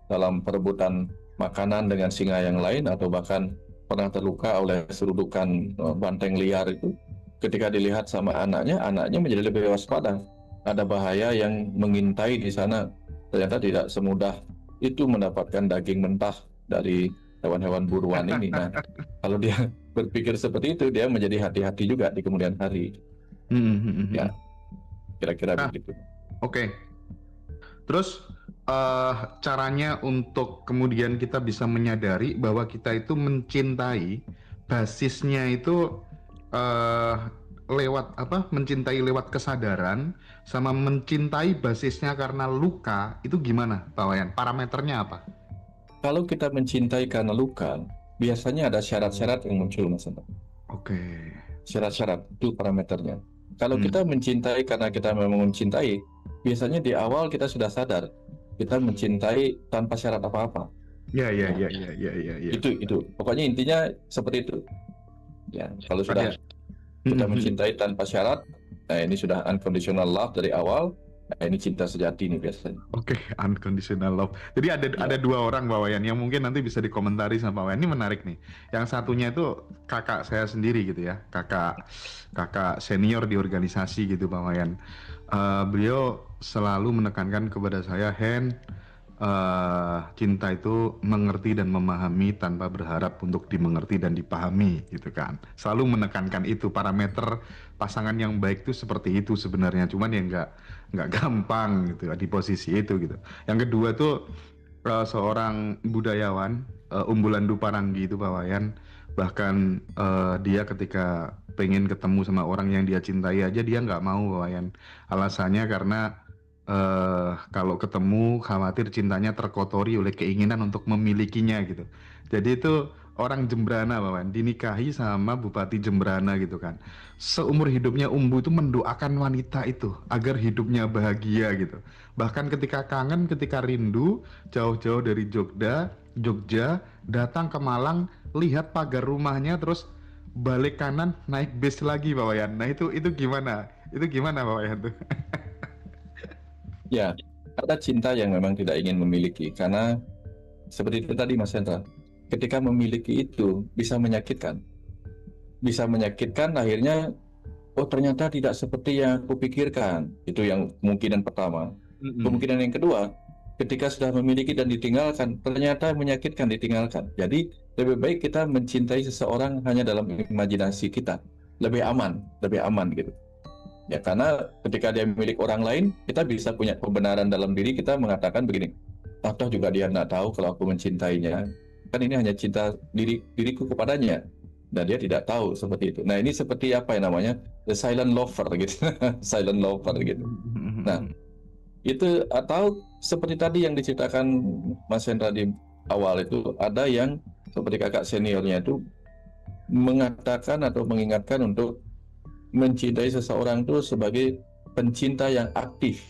dalam perebutan makanan dengan singa yang lain, atau bahkan pernah terluka oleh serudukan banteng liar itu. Ketika dilihat sama anaknya menjadi lebih waspada. Ada bahaya yang mengintai di sana. Ternyata tidak semudah itu mendapatkan daging mentah dari hewan-hewan buruan ini. Nah, kalau dia berpikir seperti itu, dia menjadi hati-hati juga di kemudian hari. Ya, kira-kira begitu. Oke. Terus caranya untuk kemudian kita bisa menyadari bahwa kita itu mencintai, basisnya itu lewat apa? Mencintai lewat kesadaran, sama mencintai basisnya karena luka, itu gimana Pak Wayan? Parameternya apa? Kalau kita mencintai karena luka, biasanya ada syarat-syarat yang muncul, Mas. Oke. Syarat-syarat itu parameternya. Kalau kita mencintai karena kita memang mencintai, biasanya di awal kita sudah sadar kita mencintai tanpa syarat apa-apa. Ya. Itu. Pokoknya intinya seperti itu. Ya, kalau sudah mencintai tanpa syarat, nah ini sudah unconditional love dari awal. Nah, ini cinta sejati nih biasanya. Oke, unconditional love. Jadi ada dua orang Pak Wayan yang mungkin nanti bisa dikomentari sama Pak Wayan. Ini menarik nih. Yang satunya itu kakak saya sendiri gitu ya, kakak senior di organisasi gitu Pak Wayan. Beliau selalu menekankan kepada saya, cinta itu mengerti dan memahami tanpa berharap untuk dimengerti dan dipahami gitu kan. Selalu menekankan itu, parameter pasangan yang baik itu seperti itu sebenarnya, cuman ya nggak gampang gitu di posisi itu gitu. Yang kedua tuh seorang budayawan, Umbulan Duparangi itu Pak Wayan, bahkan dia ketika pengen ketemu sama orang yang dia cintai aja dia nggak mau Pak Wayan. Alasannya karena kalau ketemu khawatir cintanya terkotori oleh keinginan untuk memilikinya gitu. Jadi itu orang Jembrana Pak Wan, dinikahi sama Bupati Jembrana gitu kan. Seumur hidupnya Umbu itu mendoakan wanita itu agar hidupnya bahagia gitu. Bahkan ketika kangen, ketika rindu, jauh-jauh dari Jogja, datang ke Malang, lihat pagar rumahnya, terus balik kanan naik bis lagi Pak Wayan. Nah itu gimana? Itu gimana Pak Wayan tuh? Ya, ada cinta yang memang tidak ingin memiliki, karena seperti itu tadi Mas Hendra, ketika memiliki itu bisa menyakitkan. Bisa menyakitkan, akhirnya, oh ternyata tidak seperti yang aku pikirkan. Itu yang kemungkinan pertama. Kemungkinan yang kedua, ketika sudah memiliki dan ditinggalkan, ternyata menyakitkan ditinggalkan. Jadi, lebih baik kita mencintai seseorang hanya dalam imajinasi kita. Lebih aman gitu. Ya, karena ketika dia milik orang lain, kita bisa punya pembenaran dalam diri kita mengatakan begini, toh juga dia nggak tahu kalau aku mencintainya, kan ini hanya cinta diriku kepadanya, dan dia tidak tahu seperti itu. Nah ini seperti apa yang namanya the silent lover gitu, silent lover gitu. Nah itu, atau seperti tadi yang diceritakan Mas Hendra di awal itu, ada yang seperti kakak seniornya itu mengatakan atau mengingatkan untuk mencintai seseorang itu sebagai pencinta yang aktif,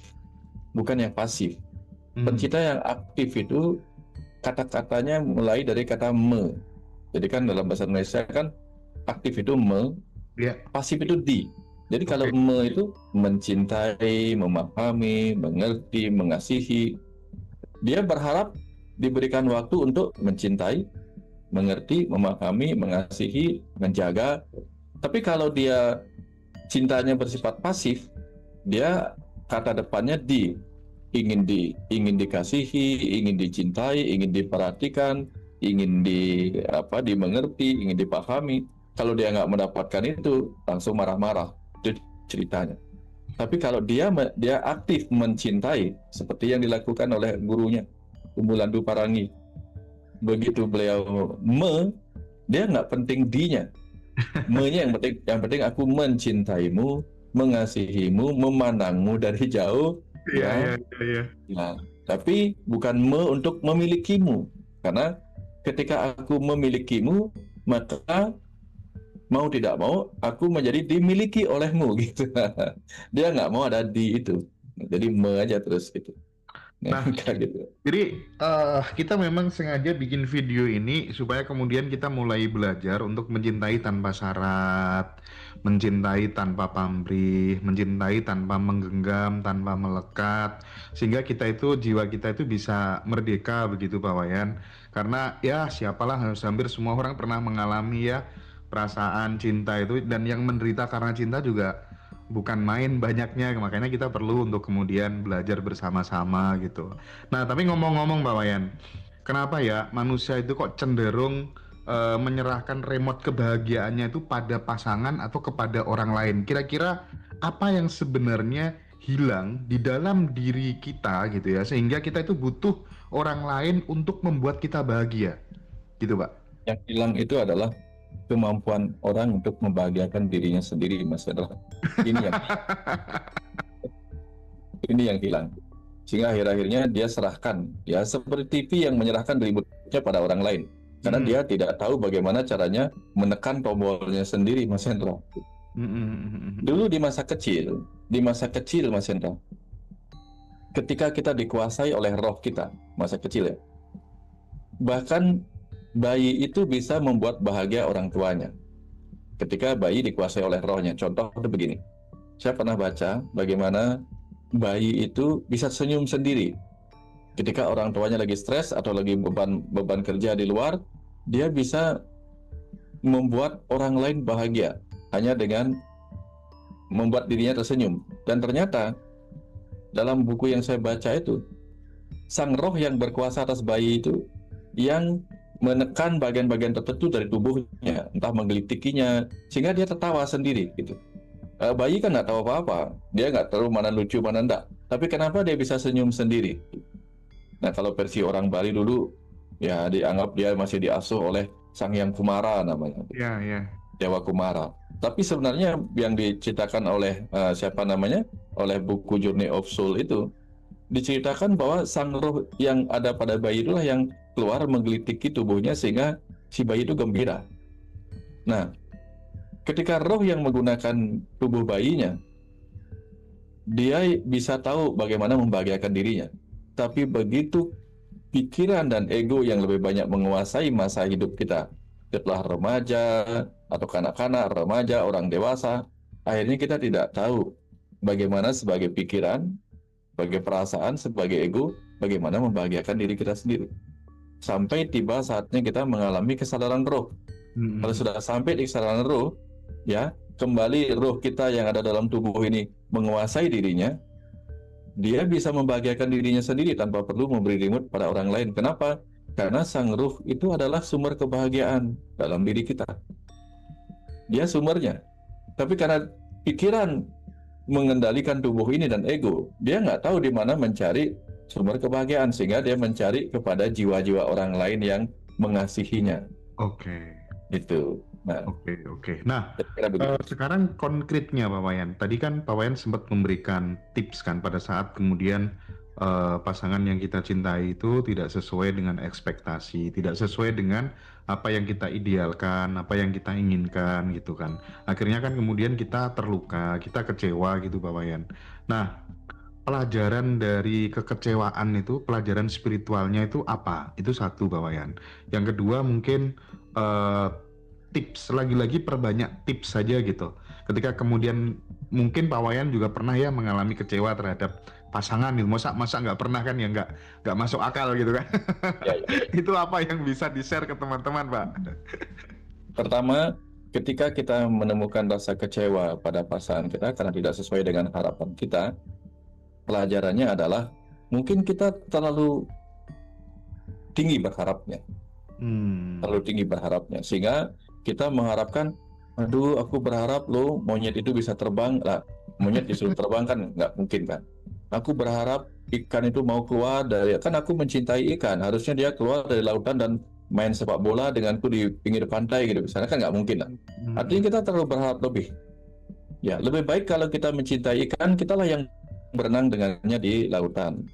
bukan yang pasif. Pencinta yang aktif itu kata-katanya mulai dari kata me. Jadi kan dalam bahasa Indonesia kan aktif itu me, pasif itu di. Jadi kalau me itu mencintai, memahami, mengerti, mengasihi. Dia berharap diberikan waktu untuk mencintai, mengerti, memahami, mengasihi, menjaga. Tapi kalau dia cintanya bersifat pasif, dia kata depannya ingin dikasihi, ingin dicintai, ingin diperhatikan, ingin dimengerti, ingin dipahami. Kalau dia nggak mendapatkan itu, langsung marah-marah. Itu ceritanya. Tapi kalau dia aktif mencintai, seperti yang dilakukan oleh gurunya, Umbulan Duparangi. Begitu beliau dia nggak penting D-nya. Me-nya yang penting aku mencintaimu, mengasihimu, memandangmu dari jauh. Iya. Nah, tapi bukan untuk memilikimu. Karena ketika aku memilikimu, maka mau tidak mau aku menjadi dimiliki olehmu gitu. Dia nggak mau ada di itu. Jadi aja terus gitu. Nah, gitu. Jadi kita memang sengaja bikin video ini supaya kemudian kita mulai belajar untuk mencintai tanpa syarat, mencintai tanpa pamrih, mencintai tanpa menggenggam, tanpa melekat, sehingga jiwa kita itu bisa merdeka begitu Pak Wayan. Karena ya siapalah, hampir semua orang pernah mengalami ya perasaan cinta itu, dan yang menderita karena cinta juga bukan main banyaknya, makanya kita perlu untuk kemudian belajar bersama-sama gitu. Nah, tapi ngomong-ngomong Pak Wayan, kenapa ya manusia itu kok cenderung menyerahkan remote kebahagiaannya itu pada pasangan atau kepada orang lain? Kira-kira apa yang sebenarnya hilang di dalam diri kita gitu ya, sehingga kita itu butuh orang lain untuk membuat kita bahagia, gitu Pak? Yang hilang itu adalah kemampuan orang untuk membahagiakan dirinya sendiri, Mas Hendra. Ini yang hilang. Sehingga akhir-akhirnya dia serahkan, ya seperti TV yang menyerahkan remote-nya pada orang lain. Karena dia tidak tahu bagaimana caranya menekan tombolnya sendiri, Mas Hendra. Dulu di masa kecil Mas Hendra, ketika kita dikuasai oleh roh kita, masa kecil ya, bahkan bayi itu bisa membuat bahagia orang tuanya. ketika bayi dikuasai oleh rohnya. Contoh itu begini, saya pernah baca bagaimana bayi itu bisa senyum sendiri ketika orang tuanya lagi stres atau lagi beban kerja di luar. Dia bisa membuat orang lain bahagia hanya dengan membuat dirinya tersenyum. Dan ternyata dalam buku yang saya baca itu, sang roh yang berkuasa atas bayi itu yang menekan bagian-bagian tertentu dari tubuhnya, entah menggelitikinya, sehingga dia tertawa sendiri gitu. Bayi kan nggak tahu apa-apa, dia nggak tahu mana lucu mana enggak. Tapi kenapa dia bisa senyum sendiri? Nah, kalau versi orang Bali dulu, ya dianggap dia masih diasuh oleh Sang Hyang Kumara namanya, Iya, iya. Dewa Kumara. Tapi sebenarnya yang diceritakan oleh siapa namanya, oleh buku Journey of Soul itu, diceritakan bahwa sang roh yang ada pada bayi itulah yang keluar menggelitiki tubuhnya sehingga si bayi itu gembira. Nah, ketika roh yang menggunakan tubuh bayinya, dia bisa tahu bagaimana membahagiakan dirinya. Tapi begitu pikiran dan ego yang lebih banyak menguasai masa hidup kita, setelah remaja atau kanak-kanak, remaja, orang dewasa, akhirnya kita tidak tahu bagaimana sebagai pikiran, sebagai perasaan, sebagai ego, bagaimana membahagiakan diri kita sendiri. Sampai tiba saatnya kita mengalami kesadaran roh. Kalau sudah sampai di kesadaran roh, ya, kembali roh kita yang ada dalam tubuh ini menguasai dirinya, dia bisa membahagiakan dirinya sendiri tanpa perlu memberi remote pada orang lain. Kenapa? Karena sang ruh itu adalah sumber kebahagiaan dalam diri kita. Dia sumbernya. Tapi karena pikiran mengendalikan tubuh ini dan ego, dia nggak tahu di mana mencari sumber kebahagiaan, sehingga dia mencari kepada jiwa-jiwa orang lain yang mengasihinya. Oke. Itu. Nah, Oke. Nah, kira-kira begitu. sekarang konkretnya Pak Wayan. Tadi kan Pak Wayan sempat memberikan tips kan pada saat kemudian pasangan yang kita cintai itu tidak sesuai dengan ekspektasi, tidak sesuai dengan apa yang kita idealkan, apa yang kita inginkan gitu kan. Akhirnya kan kemudian kita terluka, kita kecewa gitu Pak Wayan. Nah, pelajaran dari kekecewaan itu, pelajaran spiritualnya itu apa? Itu satu Pak Wayan. Yang kedua mungkin tips, lagi-lagi perbanyak tips saja gitu. Ketika kemudian mungkin Pak Wayan juga pernah ya mengalami kecewa terhadap pasangan gitu. Masa nggak pernah kan ya, nggak masuk akal gitu kan. Ya. Itu apa yang bisa di-share ke teman-teman Pak? Pertama, ketika kita menemukan rasa kecewa pada pasangan kita karena tidak sesuai dengan harapan kita, pelajarannya adalah mungkin kita terlalu tinggi berharapnya. Terlalu tinggi berharapnya, sehingga kita mengharapkan, aduh aku berharap lo monyet itu bisa terbang lah. Monyet disuruh terbang kan nggak mungkin kan. Aku berharap ikan itu mau keluar dari, kan aku mencintai ikan, harusnya dia keluar dari lautan dan main sepak bola denganku di pinggir pantai gitu, misalnya kan nggak mungkin lah. Artinya kita terlalu berharap lebih. Ya, lebih baik kalau kita mencintai ikan, kitalah yang berenang dengannya di lautan.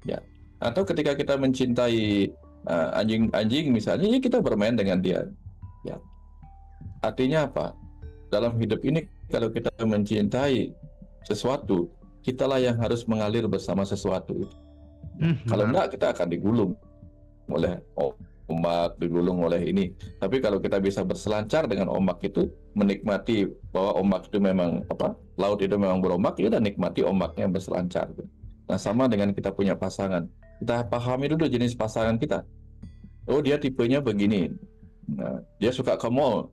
Ya, atau ketika kita mencintai anjing misalnya, ya kita bermain dengan dia. Ya, artinya apa? Dalam hidup ini kalau kita mencintai sesuatu, kitalah yang harus mengalir bersama sesuatu itu. Kalau enggak, kita akan digulung oleh ombak, digulung oleh ini. Tapi kalau kita bisa berselancar dengan ombak itu, menikmati bahwa ombak itu memang laut itu memang berombak, ya udah nikmati ombaknya yang berselancar. Nah, sama dengan kita punya pasangan. Kita pahami dulu jenis pasangan kita. Oh, dia tipenya begini. Nah, dia suka ke mall.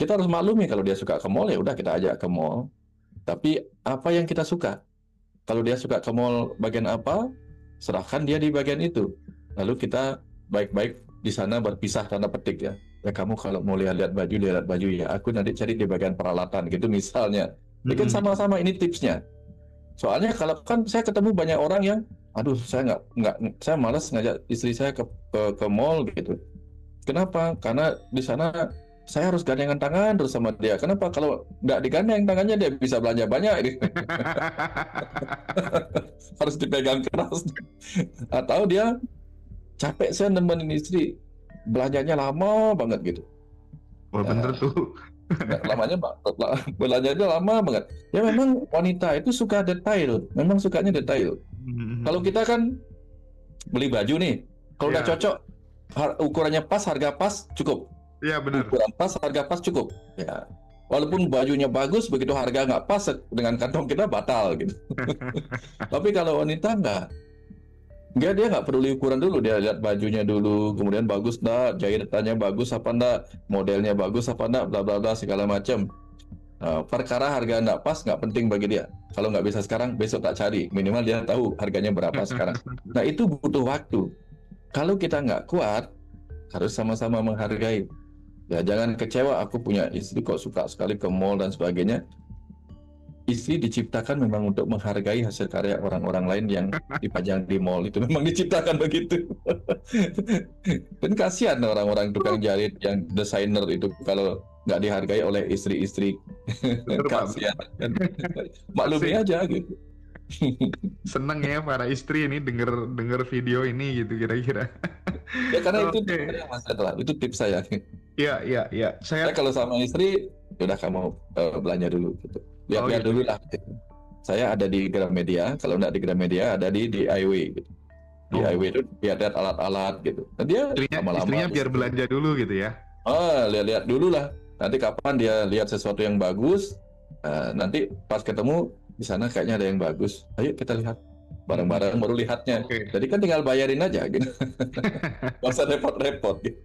Kita harus maklumi kalau dia suka ke mall, ya udah kita ajak ke mall. Tapi apa yang kita suka? Kalau dia suka ke mall bagian apa, serahkan dia di bagian itu. Lalu kita baik-baik di sana berpisah tanda petik ya. Ya kamu kalau mau lihat baju ya. Aku nanti cari di bagian peralatan gitu misalnya. Bikin sama-sama, ini tipsnya. Soalnya kalau kan saya ketemu banyak orang yang, aduh saya saya malas ngajak istri saya ke mall gitu. Kenapa? Karena di sana saya harus gandengan tangan terus sama dia. Kenapa? Kalau nggak digandeng tangannya dia bisa belanja banyak. Gitu. Harus dipegang keras. Atau dia capek saya nemenin istri, belanjanya lama banget gitu. Wah, bener tuh. Belanjanya lama banget. Ya memang wanita itu suka detail. Memang sukanya detail. Kalau kita kan beli baju nih, kalau udah cocok, ukurannya pas, harga pas, cukup. Iya benar. ukuran pas, harga pas cukup. Ya, walaupun bajunya bagus, begitu harga nggak pas dengan kantong kita batal gitu. Tapi kalau wanita nggak, dia nggak peduli ukuran dulu, dia lihat bajunya dulu, kemudian bagus nggak, jahitannya bagus apa nggak, modelnya bagus apa nggak, bla bla bla segala macam. Perkara harga nggak pas nggak penting bagi dia. Kalau nggak bisa sekarang, besok tak cari. Minimal dia tahu harganya berapa sekarang. Nah itu butuh waktu. Kalau kita nggak kuat, harus sama-sama menghargai. Ya jangan kecewa, aku punya istri kok suka sekali ke mall dan sebagainya. Istri diciptakan memang untuk menghargai hasil karya orang-orang lain yang dipajang di mall, itu memang diciptakan begitu. Dan kasihan orang-orang tukang jahit yang desainer itu kalau nggak dihargai oleh istri-istri. Bener, Pak. Kasihan. Maklumi Asik. aja gitu. Seneng ya para istri ini denger video ini gitu kira-kira. Ya karena itu tips Oke. saya, Mas Edra. Itu tips saya. Iya, iya, iya. Saya kalau sama istri, udah kamu belanja dulu gitu. Lihat-lihat gitu. dulu lah gitu. Saya ada di Gramedia, kalau nggak di Gramedia ada di DIY gitu. DIY itu lihat-lihat alat-alat gitu. Nah, dia lama-lama Istrinya di biar situ. belanja dulu gitu ya. Lihat-lihat dulu lah. Nanti kapan dia lihat sesuatu yang bagus, nanti pas ketemu di sana kayaknya ada yang bagus. Ayo kita lihat bareng-bareng, baru lihatnya. Oke. Jadi kan tinggal bayarin aja gitu. Nggak usah repot-repot gitu.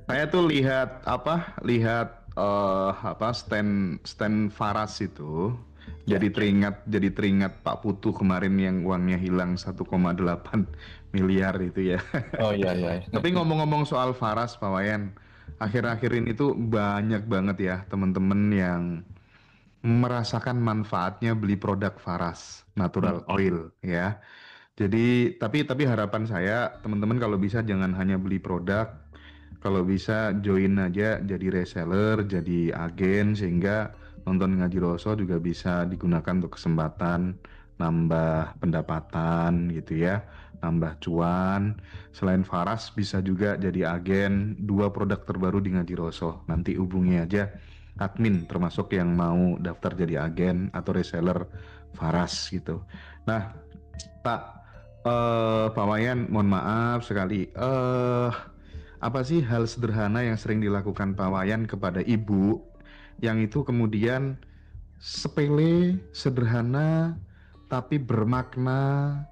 Saya tuh lihat stand Faras itu. Ya. Jadi teringat Pak Putu kemarin yang uangnya hilang 1,8 miliar itu ya. Oh iya iya. Tapi ngomong-ngomong soal Faras, Pak Wayan, akhir-akhir ini tuh banyak banget ya teman-teman yang merasakan manfaatnya beli produk Faras Natural Oil ya. Jadi tapi harapan saya teman-teman kalau bisa jangan hanya beli produk, kalau bisa join aja jadi reseller, jadi agen sehingga nonton ngaji Roso juga bisa digunakan untuk kesempatan nambah pendapatan gitu ya, nambah cuan. Selain Faras bisa juga jadi agen 2 produk terbaru di ngaji Roso. Nanti hubungi aja admin termasuk yang mau daftar jadi agen atau reseller Faras gitu. Nah, Pak Pak Wayan, mohon maaf sekali. Apa sih hal sederhana yang sering dilakukan Pak Wayan kepada ibu yang itu kemudian sepele, sederhana, tapi bermakna,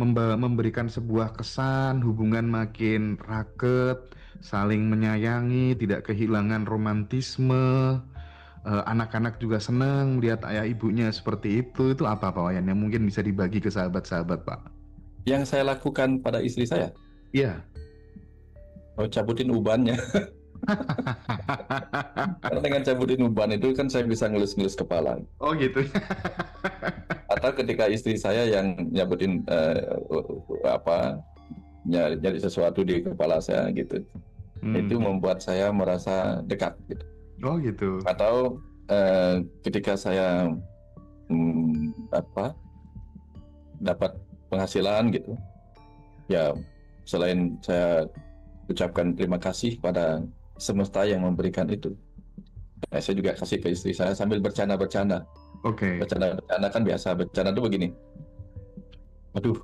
memberikan sebuah kesan, hubungan makin raket, saling menyayangi, tidak kehilangan romantisme, anak-anak juga senang melihat ayah ibunya seperti itu apa Pak Wayan yang mungkin bisa dibagi ke sahabat-sahabat Pak? Yang saya lakukan pada istri saya, Iya. cabutin ubannya. Karena dengan cabutin uban itu kan saya bisa ngelus-ngelus kepala. Oh gitu. Atau ketika istri saya yang nyabutin nyari sesuatu di kepala saya gitu, itu membuat saya merasa dekat gitu. Oh gitu. Atau ketika saya dapat penghasilan gitu, ya selain saya ucapkan terima kasih pada semesta yang memberikan itu, saya juga kasih ke istri saya sambil bercanda-bercanda. Oke. Bercanda kan biasa, bercanda tuh begini, aduh,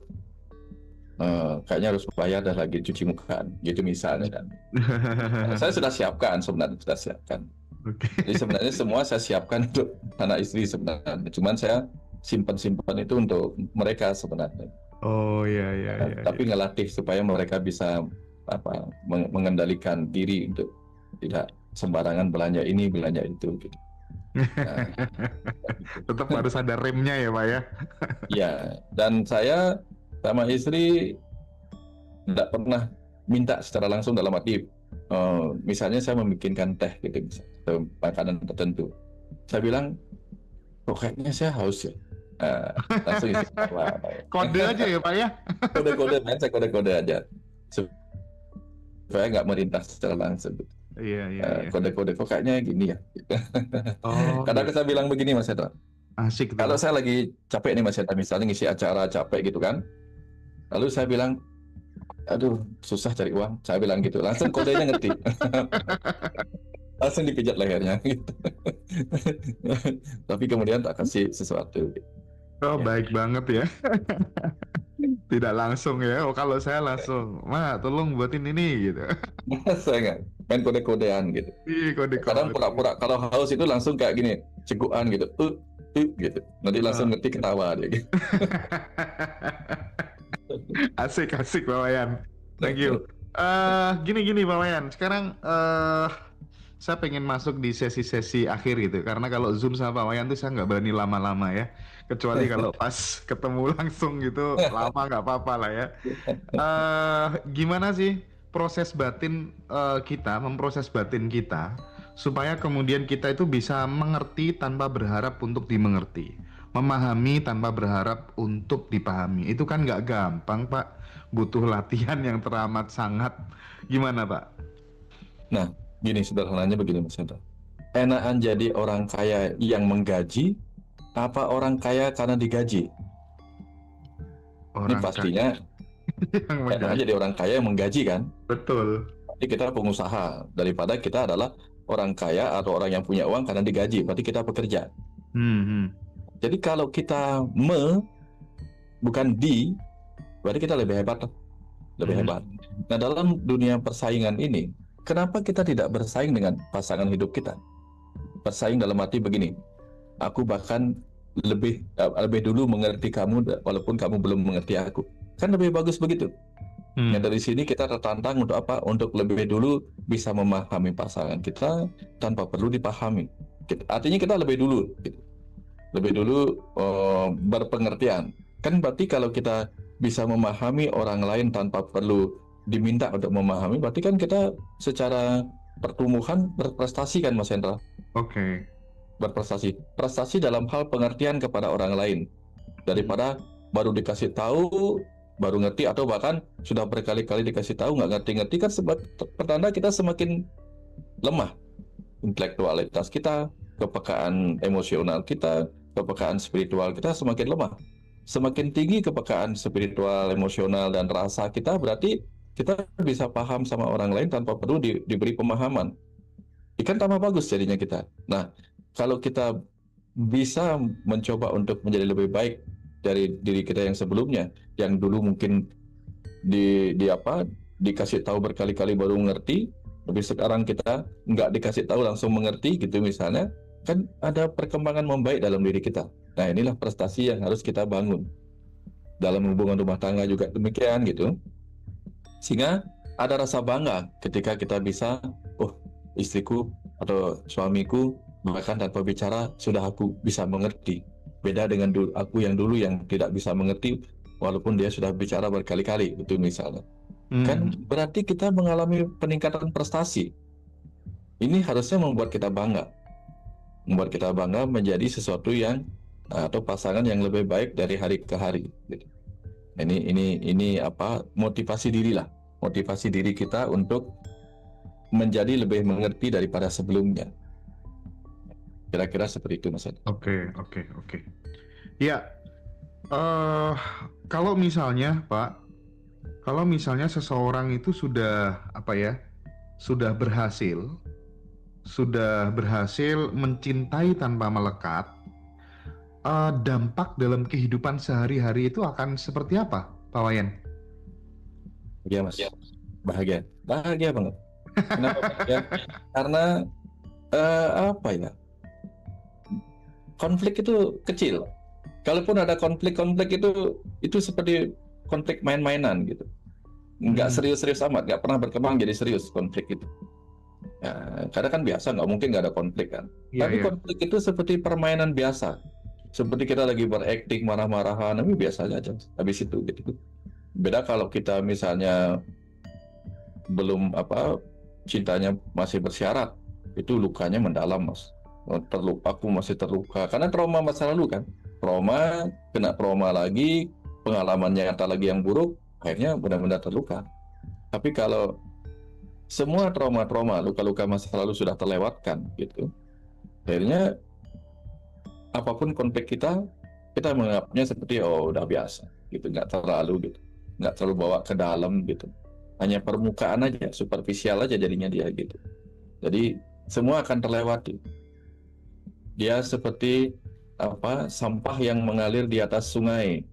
kayaknya harus bayar dah lagi cuci muka gitu misalnya kan. Saya sudah siapkan sebenarnya, Oke. Jadi sebenarnya semua saya siapkan untuk anak istri sebenarnya, cuman saya simpan itu untuk mereka sebenarnya. Oh iya. Tapi ngelatih supaya mereka bisa mengendalikan diri untuk tidak sembarangan belanja ini belanja itu gitu. Nah, Tetap harus ada remnya ya Pak ya. ya, dan saya sama istri tidak pernah minta secara langsung dalam arti misalnya saya membikinkan teh gitu, misalnya, makanan tertentu. Saya bilang, kok kayaknya saya haus ya. Langsung istri Kode aja ya Pak ya. Kode aja supaya nggak merintah secara langsung. Iya. Kode-kode kok kayaknya gini ya. Oh. Kadang saya bilang begini Mas Hendra. Asik tuh. Kalau saya lagi capek nih Mas Hendra, misalnya ngisi acara capek gitu kan. Lalu saya bilang, aduh susah cari uang. Saya bilang gitu. Langsung kodenya ngerti. Langsung dipijat lehernya gitu. Tapi kemudian tak kasih sesuatu. Oh baik banget ya. Tidak langsung ya. Oh kalau saya langsung, Ma tolong buatin ini gitu. Saya nggak. main kode-kodean gitu. Ih, Kadang kode-kode. pura-pura kalau haus itu langsung kayak gini, cegukan gitu, gitu. Nanti langsung ngerti ketawa dia gitu. Asik, asik Pak Wayan. Thank you. Gini Pak Wayan. Sekarang saya pengen masuk di sesi-sesi akhir gitu. Karena kalau Zoom sama Pak Wayan tuh saya nggak berani lama-lama ya. Kecuali kalau pas ketemu langsung gitu, lama nggak apa-apa lah ya. Gimana sih proses batin kita, memproses batin kita, supaya kemudian kita itu bisa mengerti tanpa berharap untuk dimengerti, memahami tanpa berharap untuk dipahami. Itu kan nggak gampang, Pak. Butuh latihan yang teramat sangat. Gimana, Pak? Nah, gini sederhananya begini Mas Hendra. Enakan jadi orang kaya yang menggaji, apa orang kaya karena digaji? Ini Orang pastinya yang enakan menggaji. jadi orang kaya yang menggaji kan? Betul. Berarti kita pengusaha daripada kita adalah orang kaya atau orang yang punya uang karena digaji. Berarti kita pekerja. Hmm. Jadi kalau kita bukan di, berarti kita lebih hebat, lebih Hmm. hebat. Nah, dalam dunia persaingan ini, kenapa kita tidak bersaing dengan pasangan hidup kita? Bersaing dalam arti begini, aku bahkan lebih dulu mengerti kamu walaupun kamu belum mengerti aku. Kan lebih bagus begitu. Hmm. Nah, dari sini kita tertantang untuk apa? Untuk lebih dulu bisa memahami pasangan kita tanpa perlu dipahami. Artinya kita lebih dulu, gitu. Lebih dulu berpengertian. Kan berarti kalau kita bisa memahami orang lain tanpa perlu diminta untuk memahami, berarti kan kita secara pertumbuhan berprestasi kan Mas Hendra? Oke. Berprestasi. Prestasi dalam hal pengertian kepada orang lain. Daripada baru dikasih tahu, baru ngerti, atau bahkan sudah berkali-kali dikasih tahu nggak ngerti-ngerti, kan pertanda kita semakin lemah. Intelektualitas kita, kepekaan emosional kita, kepekaan spiritual kita semakin lemah. Semakin tinggi kepekaan spiritual, emosional, dan rasa kita, berarti kita bisa paham sama orang lain tanpa perlu diberi pemahaman. Ikan tambah bagus jadinya kita. Nah, kalau kita bisa mencoba untuk menjadi lebih baik dari diri kita yang sebelumnya, yang dulu mungkin dikasih tahu berkali-kali baru mengerti, tapi sekarang kita nggak dikasih tahu langsung mengerti gitu misalnya, kan ada perkembangan membaik dalam diri kita. Nah, inilah prestasi yang harus kita bangun. Dalam hubungan rumah tangga juga demikian gitu. Sehingga ada rasa bangga ketika kita bisa, oh, istriku atau suamiku bahkan tanpa bicara sudah aku bisa mengerti. Beda dengan aku yang dulu yang tidak bisa mengerti walaupun dia sudah bicara berkali-kali, itu misalnya. Kan berarti kita mengalami peningkatan prestasi. Ini harusnya membuat kita bangga. Membuat kita bangga menjadi sesuatu yang atau pasangan yang lebih baik dari hari ke hari gitu. Ini motivasi diri lah. Motivasi diri kita untuk menjadi lebih mengerti daripada sebelumnya. Kira-kira seperti itu Mas. Oke. Ya, kalau misalnya Pak, kalau misalnya seseorang itu sudah berhasil mencintai tanpa melekat, dampak dalam kehidupan sehari-hari itu akan seperti apa, Pak Wayan? Iya Mas, bahagia banget. Kenapa bahagia? Karena konflik itu kecil. Kalaupun ada konflik itu seperti konflik main-mainan gitu. Nggak serius-serius amat, nggak pernah berkembang jadi serius konflik itu. Ya, karena kan biasa, nggak mungkin nggak ada konflik kan. Tapi konflik itu seperti permainan biasa. Seperti kita lagi berakting marah-marahan, tapi biasa aja habis itu gitu. Beda kalau kita misalnya belum cintanya masih bersyarat, itu lukanya mendalam Mas. Aku masih terluka karena trauma masa lalu kan. Kena trauma lagi, pengalamannya nyata lagi yang buruk, akhirnya benar-benar terluka. Tapi kalau semua trauma-trauma, luka-luka masa lalu sudah terlewatkan gitu, akhirnya apapun konflik kita menganggapnya seperti udah biasa gitu, nggak terlalu bawa ke dalam gitu, hanya permukaan aja, superficial aja jadinya dia gitu. Jadi semua akan terlewati. Dia seperti sampah yang mengalir di atas sungai,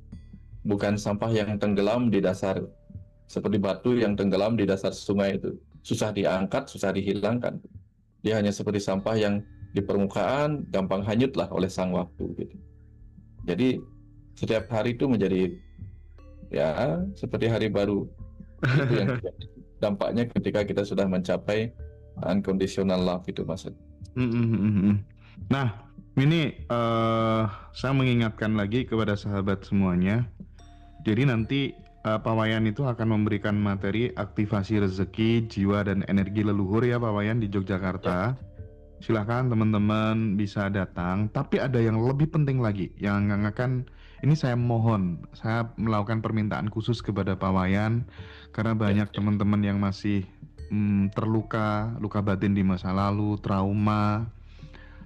bukan sampah yang tenggelam di dasar, seperti batu yang tenggelam di dasar sungai itu. susah diangkat, susah dihilangkan. Dia hanya seperti sampah yang di permukaan gampang hanyut lah oleh sang waktu gitu. Jadi setiap hari itu menjadi ya seperti hari baru. Itu yang dampaknya ketika kita sudah mencapai unconditional love itu, Mas. Nah, ini saya mengingatkan lagi kepada sahabat semuanya. Jadi nanti Pak Wayan itu akan memberikan materi aktivasi rezeki, jiwa, dan energi leluhur ya Pak Wayan di Yogyakarta. Silahkan teman-teman bisa datang. Tapi ada yang lebih penting lagi yang akan ini saya mohon, saya melakukan permintaan khusus kepada Pak Wayan karena banyak teman-teman yang masih terluka, luka batin di masa lalu, trauma,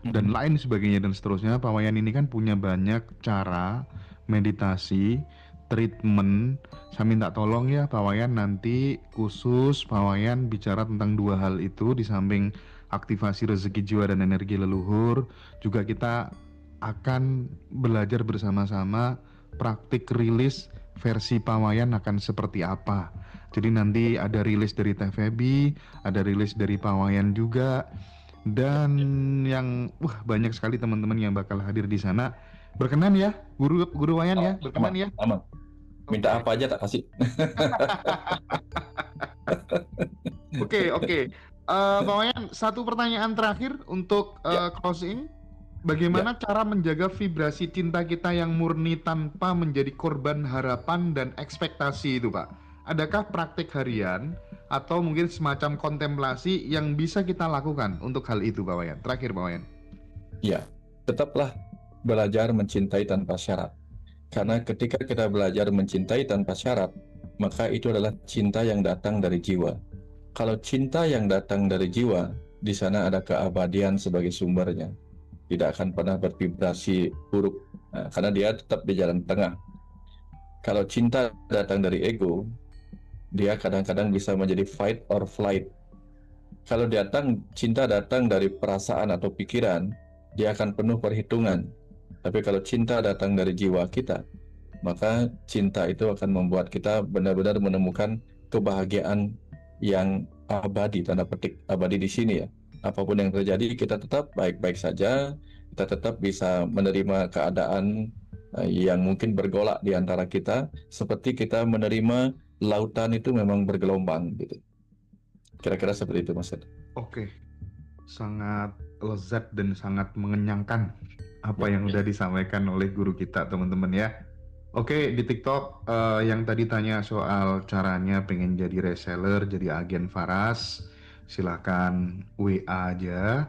dan lain sebagainya dan seterusnya. Pak Wayan ini kan punya banyak cara meditasi, treatment. Saya minta tolong ya Pak Wayan, nanti khusus Pak Wayan bicara tentang dua hal itu. Di samping aktivasi rezeki jiwa dan energi leluhur, juga kita akan belajar bersama-sama praktik rilis versi Pak Wayan akan seperti apa. Jadi nanti ada rilis dari Teh Febi, ada rilis dari Pak Wayan juga, dan yang banyak sekali teman-teman yang bakal hadir di sana. Berkenan ya, Guru Wayan ya, berkenan ya. Aman. Minta apa aja tak kasih. Oke. Pak Wayan, satu pertanyaan terakhir untuk closing. Bagaimana cara menjaga vibrasi cinta kita yang murni tanpa menjadi korban harapan dan ekspektasi itu, Pak? Adakah praktik harian atau mungkin semacam kontemplasi yang bisa kita lakukan untuk hal itu, Pak Wayan? Terakhir, Pak Wayan. Ya, tetaplah belajar mencintai tanpa syarat. Karena ketika kita belajar mencintai tanpa syarat, maka itu adalah cinta yang datang dari jiwa. Kalau cinta yang datang dari jiwa, di sana ada keabadian sebagai sumbernya. Tidak akan pernah bervibrasi buruk, karena dia tetap di jalan tengah. Kalau cinta datang dari ego, dia kadang-kadang bisa menjadi fight or flight. Kalau cinta datang dari perasaan atau pikiran, dia akan penuh perhitungan. Tapi kalau cinta datang dari jiwa kita, maka cinta itu akan membuat kita benar-benar menemukan kebahagiaan yang abadi, tanda petik abadi di sini ya. Apapun yang terjadi, kita tetap baik-baik saja, kita tetap bisa menerima keadaan yang mungkin bergolak di antara kita, seperti kita menerima lautan itu memang bergelombang gitu. Kira-kira seperti itu, Mas. Oke, sangat lezat dan sangat mengenyangkan apa yang udah disampaikan oleh guru kita, teman-teman ya. Oke, di TikTok yang tadi tanya soal caranya pengen jadi reseller, jadi agen Faras, silahkan WA aja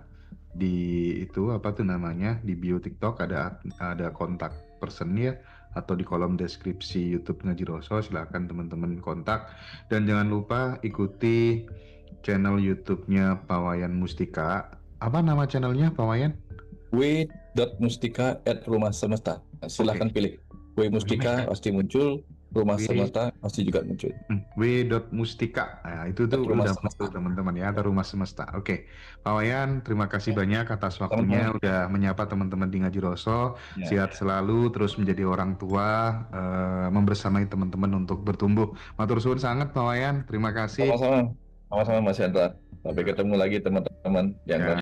di itu apa tuh namanya, di bio TikTok ada kontak person ya, atau di kolom deskripsi YouTube Ngaji Roso, silahkan teman-teman kontak. Dan jangan lupa ikuti channel YouTube-nya Pak Wayan Mustika. Apa nama channelnya Pak Wayan? w.mustika@rumah semesta. Silahkan pilih. W Mustika pasti muncul, Rumah Semesta pasti juga muncul. W.mustika. Nah, itu tuh udah muncul teman-teman ya, atau Rumah Semesta. Oke. Pak Wayan, terima kasih banyak atas waktunya udah menyapa teman-teman di Ngaji Roso. Sehat selalu, terus menjadi orang tua, membersamai teman-teman untuk bertumbuh. Matur suwun sangat Pak Wayan. Terima kasih. Sama-sama Mas Hendra. Sampai ketemu lagi teman-teman yang